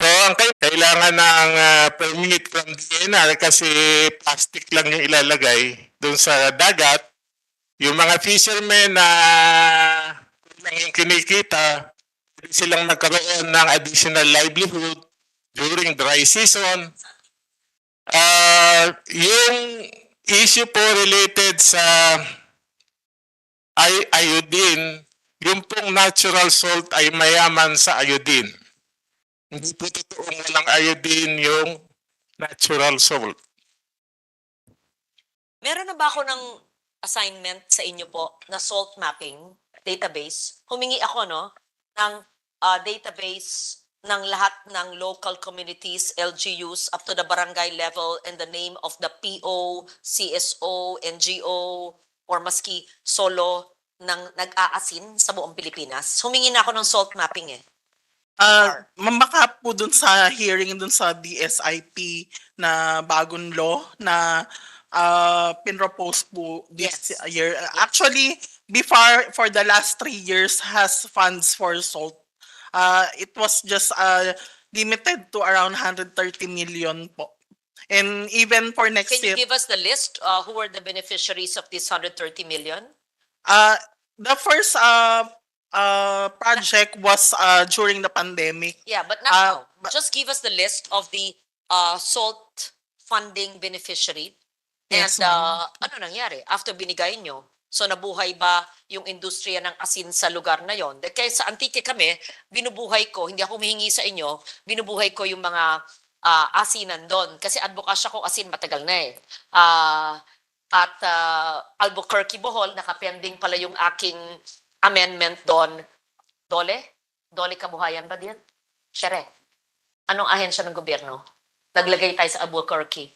So, ang kailangan ng permit from DNR kasi plastic lang yung ilalagay doon sa dagat. Yung mga fishermen na kulang yung kinikita, pwede silang magkaroon ng additional livelihood during dry season. Yung issue po related sa iodine, yung pong natural salt ay mayaman sa iodine. Hindi po totoong walang iodine yung natural salt. Meron na ba ako ng assignment sa inyo po na salt mapping database? Humingi ako ng database ng lahat ng local communities, LGUs up to the barangay level and the name of the PO, CSO, NGO, or maski solo ng nag-aasin sa buong Pilipinas. Humingi na ako ng salt mapping eh. Mamaka po dun sa hearing dun sa DSIP na bagong law na pinropose po this Yes. year. Actually, before for the last 3 years has funds for salt. It was just limited to around 130 million po. And even for next Can you year, give us the list? Who were the beneficiaries of this 130 million? the first project was during the pandemic. Yeah, but not now. Just give us the list of the salt funding beneficiary. Yes, And ma'am. ano nangyari after binigay nyo? So nabuhay ba yung industriya ng asin sa lugar na yon? Kaya sa Antique kami, binubuhay ko, hindi ako humihingi sa inyo, binubuhay ko yung mga asinan doon. Kasi advokasya ko asin matagal na eh. At Albuquerque, Bohol, nakapending pala yung aking amendment doon. Dole? Dole Kabuhayan ba din? Shere. Anong ahensya ng gobyerno? Naglagay tayo sa Albuquerque.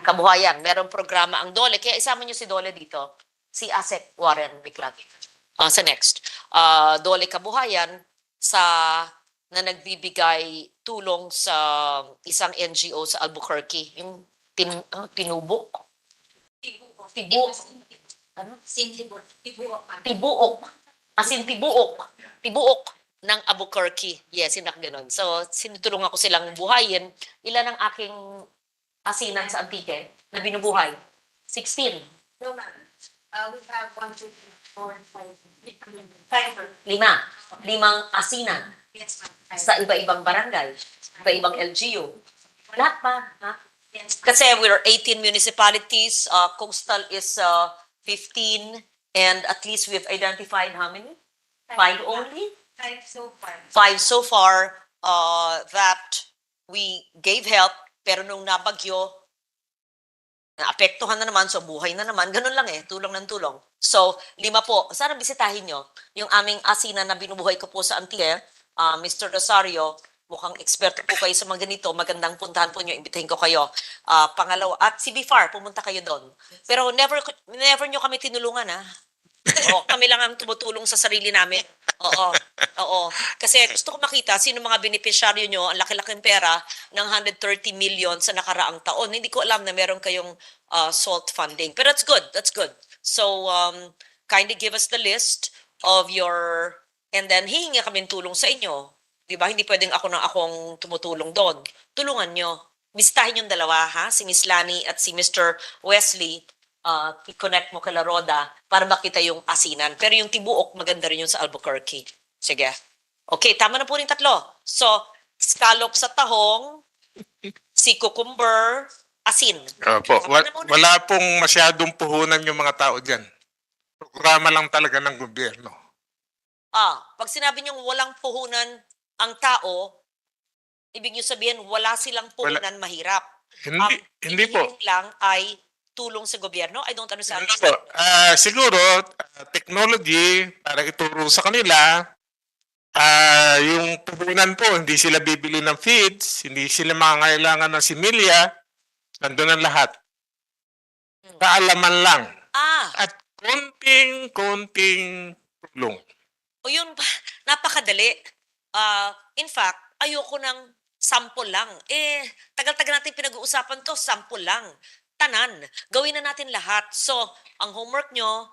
Kabuhayan, merong programa ang Dole. Kaya isama nyo si Dole dito. Si Asek Warren Biclat. Sa next. Dole Kabuhayan na nagbibigay tulong sa isang NGO sa Albuquerque. Yung tinubok. Tibuok. Ano? Tibuok. Asin tibuok. Tibuok ng Albuquerque. Yes, sinak ganun. So, sinutulungan ko silang buhayin. Ilan ang aking asinan sa Antique na binubuhay? 16. No, ma'am. We have 1, 2, 3, 4, 5. 5. Limang asinan Yes, ma'am. sa iba-ibang barangay, iba-ibang LGU. Lahat pa, ha? Kasi we're 18 municipalities, coastal is 15, and at least we've identified how many? 5 only? 5 so far. 5 so far that we gave help, pero nung nabagyo, naapektuhan na naman, so buhay na naman, ganun lang eh, tulong ng tulong. So, 5 po. Sana bisitahin nyo yung aming asinan na binubuhay ko po sa Antique. Mr. Rosario, mukhang eksperto po kayo sa mga ganito, magandang puntahan po nyo, imbitahin ko kayo. Pangalawa, at si BFAR, pumunta kayo doon. Pero never nyo kami tinulungan, ha? Oo, kami lang ang tumutulong sa sarili namin. Oo, oo. Kasi gusto ko makita sino mga beneficiaryo nyo, ang laki-laking pera ng 130 million sa nakaraang taon. Hindi ko alam na meron kayong SALT funding. Pero that's good, that's good. So, kindly give us the list of your, and then hihingi kami tulong sa inyo. Diba? Hindi pwedeng akong tumutulong doon. Tulungan nyo. Bisitahin yung dalawa, ha? Si Miss Lani at si Mr. Wesley. I-connect mo kala Roda para makita yung asinan. Pero yung tibuok, maganda rin yung sa Albuquerque. Sige. Okay, tama na po rin 3. So, scallop sa tahong, si cucumber, asin. Opo, Tama na muna. wala pong masyadong puhunan yung mga tao dyan. Programa lang talaga ng gobyerno. Pag sinabi niyong walang puhunan ang tao, ibig niyo sabihin wala silang puhunan, mahirap. Hindi po. Ibig lang ay tulong sa gobyerno? I don't understand. Ano po, siguro, technology, para ituro sa kanila, yung puhunan po, hindi sila bibili ng feeds, hindi sila makakailangan ng similya, nandun ang lahat. Kaalaman lang. Ah, At konting tulong. o yun, napakadali. In fact, ayoko ng sample lang. Tagal-tagal natin pinag-uusapan to, sample lang. Tanan, gawin na natin lahat. So, ang homework nyo,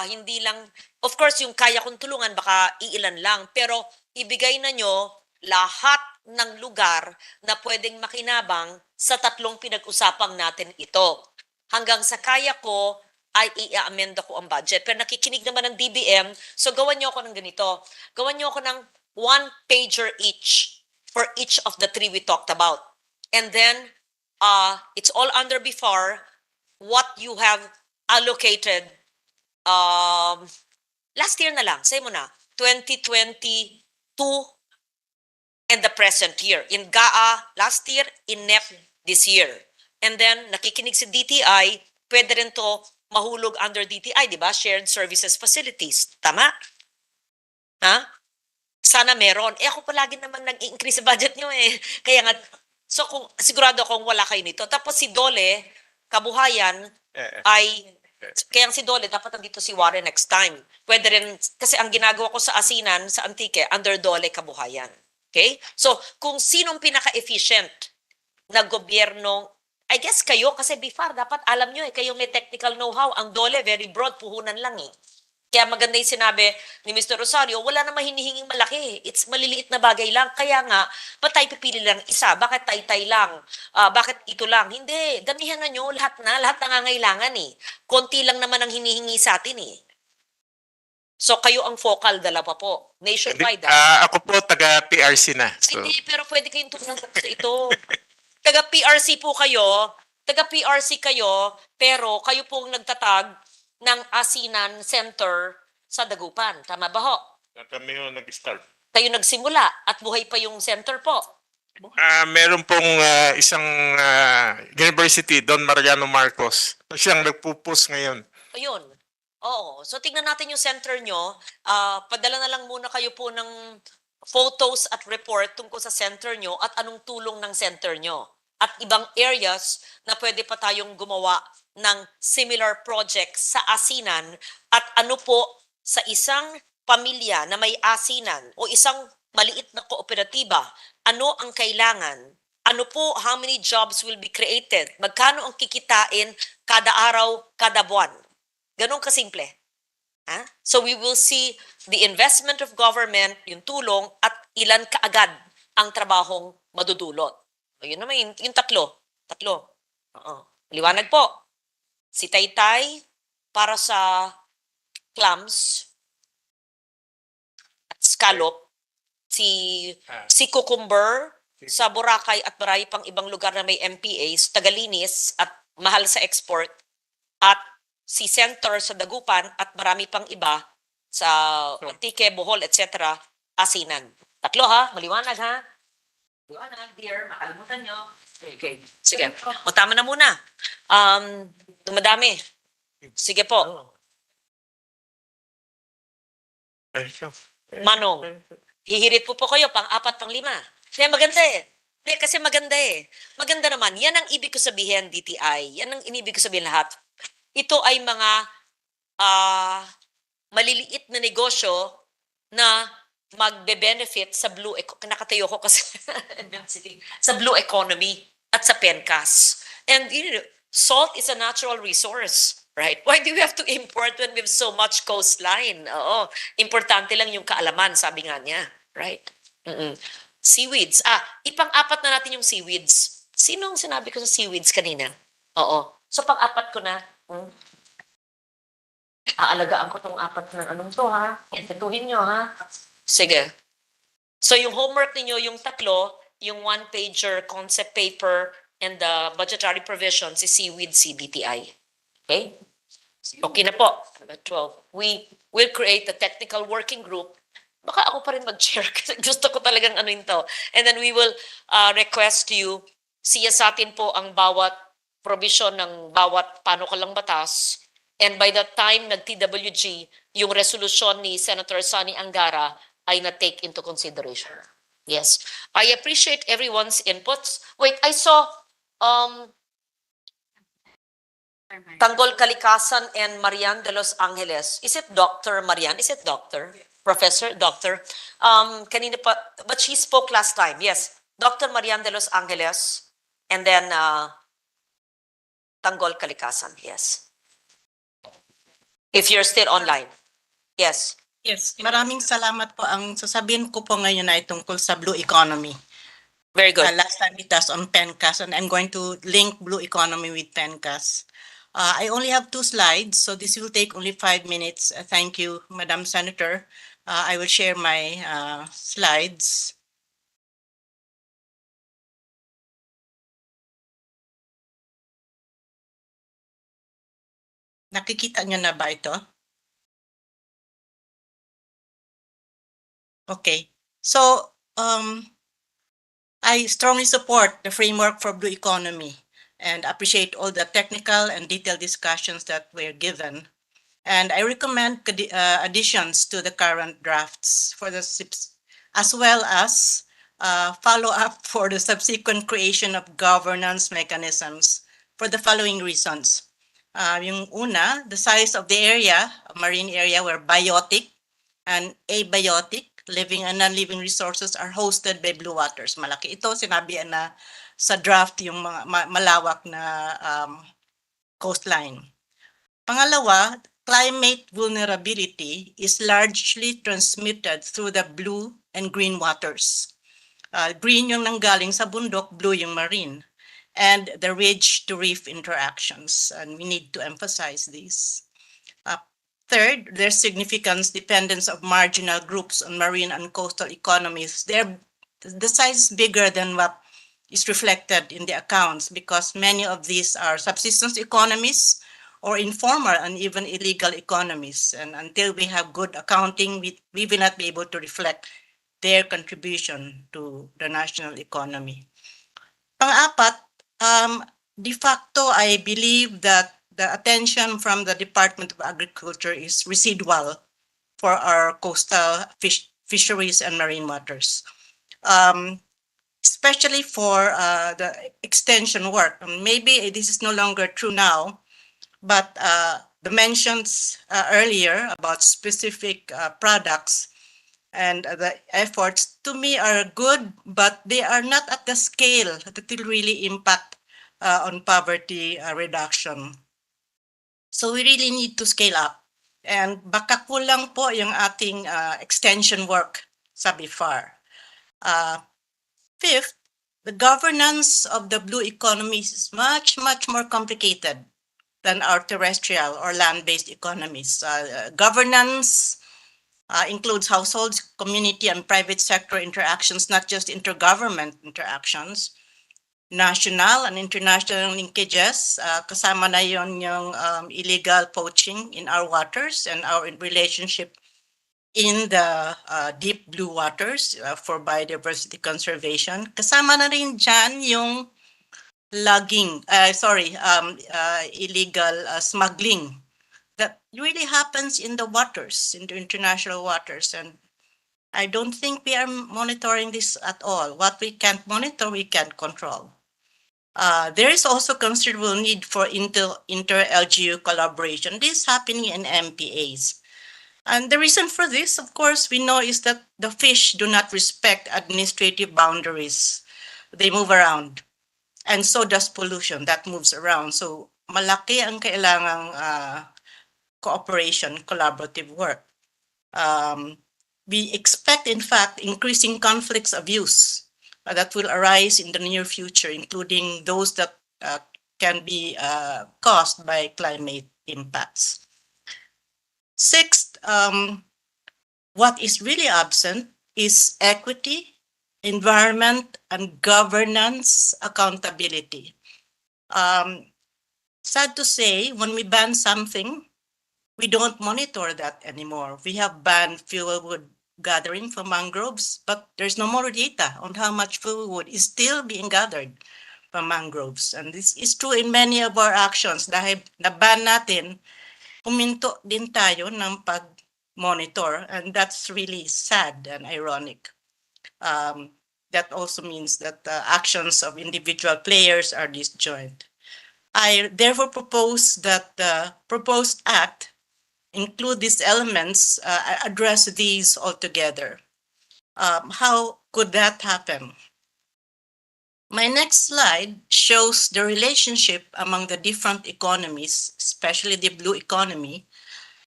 hindi lang, of course, yung kaya kong tulungan, baka iilan lang. Pero, ibigay na nyo lahat ng lugar na pwedeng makinabang sa tatlong pinag-usapang natin ito. Hanggang sa kaya ko, ay i-amend ko ang budget. Pero nakikinig naman ng DBM, so gawan niyo ako ng ganito. Gawan niyo ako ng 1-pager each for each of the 3 we talked about. And then, it's all under before what you have allocated last year na lang, say mo na, 2022 and the present year. In GAA last year, in NEP this year. And then, nakikinig si DTI, pwede rin to mahulog under DTI, di ba? Shared Services Facilities. Tama? Ha? Sana meron. Ako palagi naman nag-increase sa budget nyo eh. Kaya nga, so kung, sigurado akong wala kayo nito. Tapos si Dole, kabuhayan, ay, kaya si Dole, dapat nandito si Warren next time. Pwede rin, kasi ang ginagawa ko sa Asinan, sa Antique, under Dole, kabuhayan. Okay? So, kung sinong pinaka-efficient na gobyerno, I guess kayo, kasi before, dapat alam nyo kayo may technical know-how. Ang Dole, very broad, puhunan lang eh. Kaya maganda yung sinabi ni Mr. Rosario, wala namang hinihinging malaki. It's maliliit na bagay lang. Kaya nga, ba't tayo pipili lang isa? Bakit tay-tay lang? Bakit ito lang? Hindi. Damihan na nyo, lahat nangangailangan eh. Konti lang naman ang hinihingi sa atin eh. So kayo ang focal, dalawa po. Nationwide. Ako po, taga-PRC na. So, Hindi, pero pwede kayong tumulong sa ito. Taga-PRC po kayo, pero kayo pong nagtatag ng Asinan Center sa Dagupan. Tama ba ho? kami yung nag-start. Kayo nagsimula at buhay pa yung center po. Meron pong isang university, Don Mariano Marcos. Siyang nagpupus ngayon. Ayun. Oo. So tingnan natin yung center nyo. Padala na lang muna kayo po ng photos at report tungkol sa center nyo at anong tulong ng center nyo. At ibang areas na pwede pa tayong gumawa ng similar projects sa asinan at ano po sa isang pamilya na may asinan o isang maliit na kooperatiba, ano ang kailangan? Ano po, how many jobs will be created? Magkano ang kikitain kada araw, kada buwan? Ganun kasimple. So we will see the investment of government, yung tulong, at ilan kaagad ang trabahong madudulot. Yun naman, yung tatlo. Oo. Liwanag po. Si Taytay para sa clams at scallop. Si Cucumber sa Boracay at marami pang ibang lugar na may MPAs, tagalinis at mahal sa export. At si Center sa Dagupan at marami pang iba sa Antique, Bohol, etc. Asinan. Tatlo ha, maliwanag ha. Maliwanag, dear, makalimutan nyo. Okay. Sige, o tama na muna. Dumadami. Sige po. Manong, hihirit po kayo pang-4, pang-5. Kaya maganda eh. Kasi maganda eh. Maganda naman. Yan ang ibig ko sabihin, DTI. Yan ang inibig ko sabihin lahat. Ito ay mga maliliit na negosyo na magbe-benefit sa blue nakatayo ko kasi sa blue economy at sa PENCAS. And salt is a natural resource, right? Why do we have to import when we have so much coastline? Oo, importante lang yung kaalaman, sabi nga niya, right? Seaweeds. Ipang-apat na natin yung seaweeds. Sino ang sinabi ko sa seaweeds kanina? Oo. So pang-apat ko na. Aalagaan ko tong 4 na anong to ha. Intutuhin nyo ha. Sige. So yung homework niyo yung 3, yung 1-pager concept paper and the budgetary provisions is seaweed CBTI. Okay? Okay na po. 12. We will create a technical working group. Baka ako pa rin mag-chair kasi gusto ko talagang ano to. And then we will request you, siyasatin po ang bawat provision ng bawat panukalang batas. And by that time, nag-TWG, yung resolution ni Senator Sani Angara ay na-take into consideration. Yes. I appreciate everyone's inputs. Wait, I saw Tanggol Kalikasan and Marian de los Angeles. Is it Dr. Marian? Is it Doctor? Professor? Doctor? Kanina pa, but she spoke last time. Yes. Dr. Marian de los Angeles. And then Tanggol Kalikasan. Yes. If you're still online. Yes. Yes, maraming salamat po. Ang sasabihin ko po ngayon ay tungkol sa blue economy. Very good. Last time it was on PENCAS, and I'm going to link blue economy with PENCAS. I only have 2 slides, so this will take only 5 minutes. Thank you, Madam Senator. I will share my slides. Nakikita niyo na ba ito? Okay. So, I strongly support the framework for blue economy and appreciate all the technical and detailed discussions that were given. And I recommend additions to the current drafts for the SIPs, as well as follow-up for the subsequent creation of governance mechanisms for the following reasons. Yung una, the size of the area, marine area, were biotic and abiotic, living and non-living resources are hosted by blue waters. Malaki ito, sinabi na sa draft yung mga malawak na coastline. Pangalawa, climate vulnerability is largely transmitted through the blue and green waters. Green yung nanggaling sa bundok, blue yung marine, and the ridge to reef interactions, and we need to emphasize this. Third, their significance dependence of marginal groups on marine and coastal economies. The size is bigger than what is reflected in the accounts because many of these are subsistence economies or informal and even illegal economies. And until we have good accounting, we will not be able to reflect their contribution to the national economy. Pang-apat, de facto, I believe that the attention from the Department of Agriculture is residual for our coastal fisheries and marine waters, especially for the extension work. Maybe this is no longer true now, but the mentions earlier about specific products and the efforts to me are good, but they are not at the scale that will really impact on poverty reduction. So we really need to scale up. And baka kulang po yung ating extension work sa BIFAR. Fifth, the governance of the blue economy is much, much more complicated than our terrestrial or land-based economies. Governance includes households, community, and private sector interactions, not just intergovernment interactions. National and international linkages, kasama na yon yung illegal poaching in our waters and our relationship in the deep blue waters for biodiversity conservation. Kasama na rin dyan yung logging, illegal smuggling that really happens in the waters, in the international waters. And I don't think we are monitoring this at all. What we can't monitor, we can't control. There is also considerable need for inter-LGU collaboration. This is happening in MPAs. And the reason for this, of course, we know is that the fish do not respect administrative boundaries. They move around. And so does pollution, that moves around. So malaki ang kailangang cooperation, collaborative work. We expect, in fact, increasing conflicts of use that will arise in the near future, including those that can be caused by climate impacts. Sixth, what is really absent is equity, environment, and governance accountability. Sad to say, when we ban something, we don't monitor that anymore. We have banned fuel wood gathering from mangroves, but there's no more data on how much fuel wood is still being gathered mangroves. And this is true in many of our actions. Dahil na-ban natin, huminto din tayo ng pag-monitor. And that's really sad and ironic. That also means that the actions of individual players are disjoint. I therefore propose that the proposed act include these elements, address these altogether. How could that happen? My next slide shows the relationship among the different economies, especially the blue economy,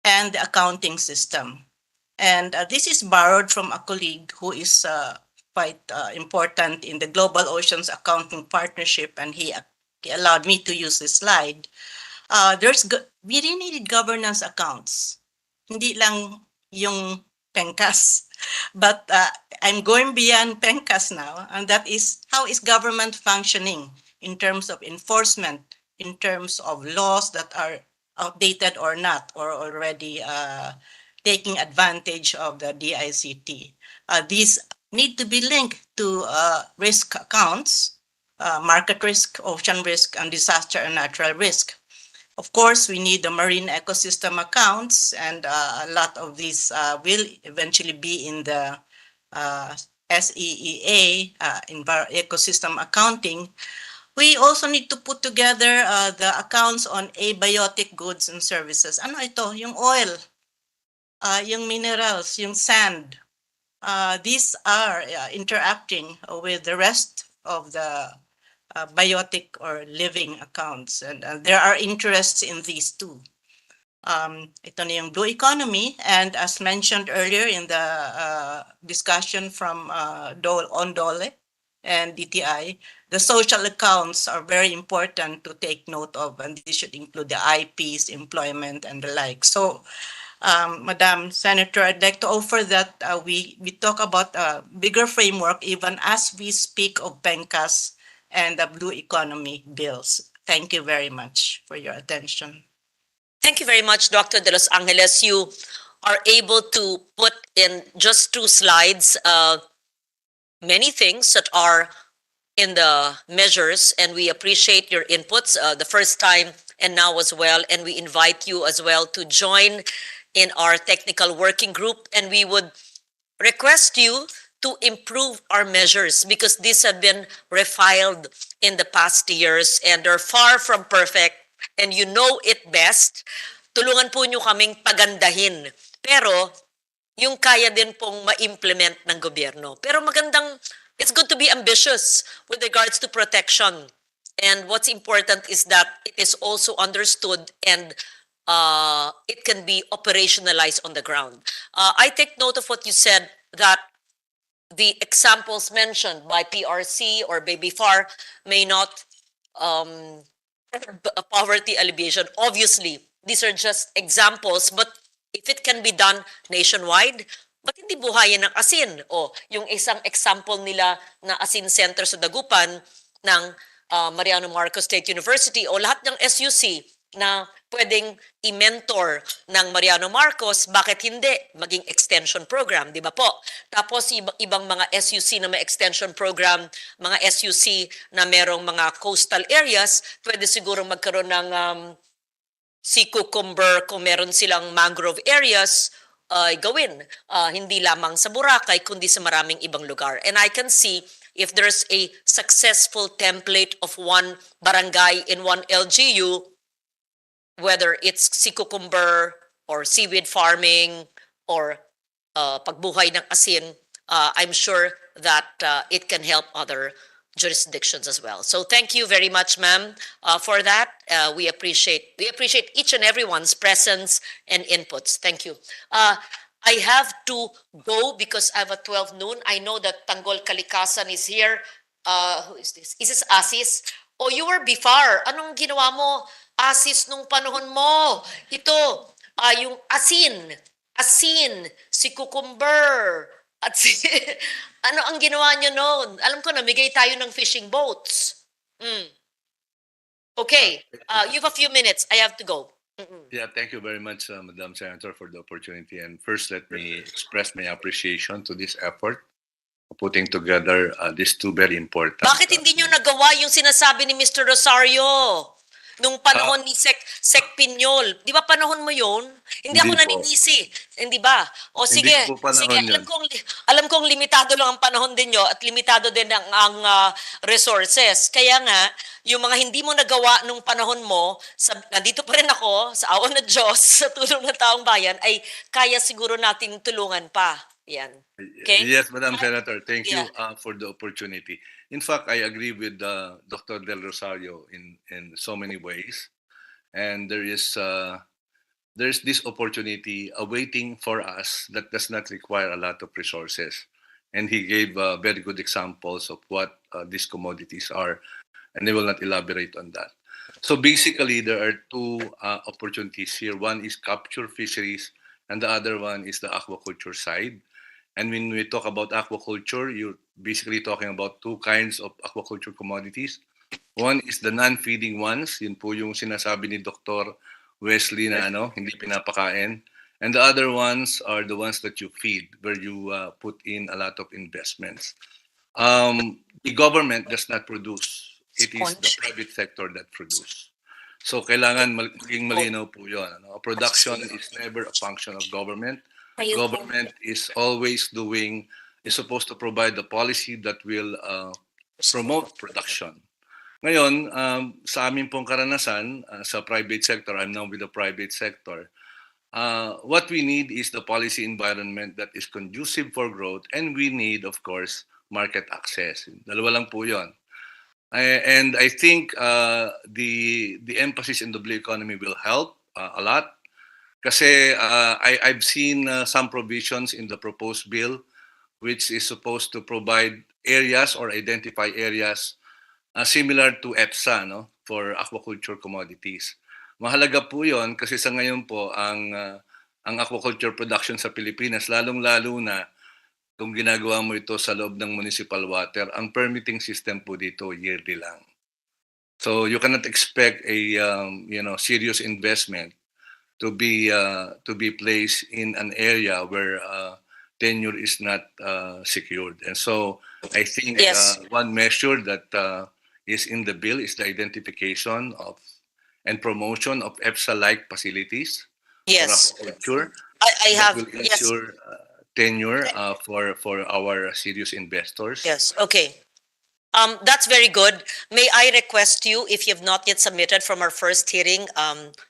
and the accounting system. And this is borrowed from a colleague who is quite important in the Global Oceans Accounting Partnership, and he allowed me to use this slide. We really needed governance accounts. Hindi lang yung PENCAS. But I'm going beyond PENCAS now, and that is how is government functioning in terms of enforcement, in terms of laws that are outdated or not, or already taking advantage of the DICT. These need to be linked to risk accounts, market risk, ocean risk, and disaster and natural risk. Of course, we need the marine ecosystem accounts, and a lot of these will eventually be in the SEEA, ecosystem accounting. We also need to put together the accounts on abiotic goods and services. Ano ito? Yung oil, yung minerals, yung sand. These are interacting with the rest of the biotic or living accounts. And there are interests in these too. Ito na yung blue economy. And as mentioned earlier in the discussion from on DOLE and DTI, the social accounts are very important to take note of, and this should include the IPs, employment, and the like. So, Madam Senator, I'd like to offer that we talk about a bigger framework even as we speak of PENCAS and the blue economy bills. Thank you very much for your attention. Thank you very much, Dr. De Los Angeles. You are able to put in just 2 slides many things that are in the measures, and we appreciate your inputs the first time and now as well. And we invite you as well to join in our technical working group, and we would request you to improve our measures because these have been refiled in the past years and are far from perfect, and you know it best. Tulungan po nyo kaming pagandahin. Pero yung kaya din pong ma-implement ng gobyerno. Pero magandang, it's good to be ambitious with regards to protection. And what's important is that it is also understood and it can be operationalized on the ground. I take note of what you said, that the examples mentioned by PRC or Baby FAR may not poverty alleviation. Obviously, these are just examples, but if it can be done nationwide, ba't hindi buhayin ng asin? O, yung isang example nila na asin center sa Dagupan ng Mariano Marcos State University o lahat ng SUC na pwedeng i-mentor ng Mariano Marcos, bakit hindi maging extension program, di ba po? Tapos ibang mga SUC na may extension program, mga SUC na merong mga coastal areas, pwede siguro magkaroon ng sea cucumber kung meron silang mangrove areas, gawin. Hindi lamang sa Boracay, kundi sa maraming ibang lugar. And I can see if there's a successful template of one barangay in one LGU, whether it's sea cucumber or seaweed farming or pagbuhay ng asin, I'm sure that it can help other jurisdictions as well. So thank you very much, ma'am, for that. We appreciate each and everyone's presence and inputs. Thank you. I have to go because I have a 12 noon. I know that Tanggol Kalikasan is here. Who is this? Is this Asis? Oh, you were BIFAR. Anong ginawa mo, Asis, nung panahon mo? Ito, yung asin, si cucumber, at si... ano ang ginawa nyo noon? Alam ko, namigay tayo ng fishing boats. Okay, you have a few minutes. I have to go. Yeah, thank you very much, Madam Senator, for the opportunity. And first, let me express my appreciation to this effort putting together these two very important. Bakit hindi nyo nagawa yung sinasabi ni Mr. Rosario nung panahon ni Sec Pinyol? Di ba panahon mo yun? Hindi ako Hindi po. naninisi. Hindi ba? O Hindi sige, po panahon sige, yun. alam kong limitado lang ang panahon din nyo at limitado din ang resources. Kaya nga, yung mga hindi mo nagawa nung panahon mo, nandito pa rin ako, sa awa ng Diyos, sa tulong ng taong bayan, ay kaya siguro nating tulungan pa. Yan. Okay? Yes, Madam Senator, thank you Yeah. for the opportunity. In fact, I agree with Dr. Del Rosario in so many ways, and there's this opportunity awaiting for us that does not require a lot of resources. And he gave very good examples of what these commodities are, and I will not elaborate on that. So basically, there are two opportunities here. One is capture fisheries, and the other one is the aquaculture side. And when we talk about aquaculture, you're basically talking about two kinds of aquaculture commodities. One is the non-feeding ones, yun po yung sinasabi ni Dr. Wesley na hindi pinapakain. And the other ones are the ones that you feed, where you put in a lot of investments. The government does not produce. It is the private sector that produce. So kailangan maging malinaw po yun. Production is never a function of government. Government is always supposed to provide the policy that will promote production. Ngayon, sa amin pong karanasan sa private sector, I'm now with the private sector, what we need is the policy environment that is conducive for growth, and we need, of course, market access. Dalawa lang po yun. And I think the emphasis in the blue economy will help a lot. Kasi I've seen some provisions in the proposed bill which is supposed to provide areas or identify areas similar to EPSA for aquaculture commodities. Mahalaga po 'yon kasi sa ngayon po ang aquaculture production sa Pilipinas, lalong-lalo na kung ginagawa mo ito sa loob ng municipal water, ang permitting system po dito yearly lang. So you cannot expect a serious investment to be placed in an area where tenure is not secured. And so I think one measure that is in the bill is the identification of and promotion of EPSA-like facilities for aquaculture. I that have, will ensure tenure for our serious investors. Yes, okay. That's very good. May I request you, if you've not yet submitted from our first hearing,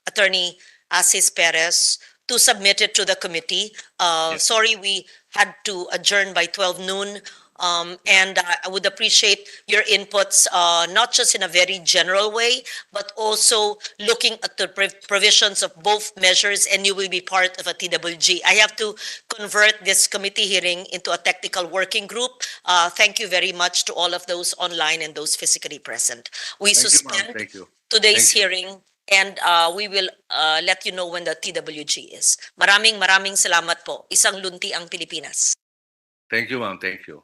Attorney Asis Perez, to submit it to the committee. Yes. Sorry, we had to adjourn by 12 noon. And I would appreciate your inputs, not just in a very general way, but also looking at the provisions of both measures, and you will be part of a TWG. I have to convert this committee hearing into a technical working group. Thank you very much to all of those online and those physically present. We Thank you, ma'am. suspend Thank you. today's Thank you. hearing, and we will let you know when the TWG is. Maraming salamat po. Isang lunti ang Pilipinas. Thank you, ma'am. Thank you.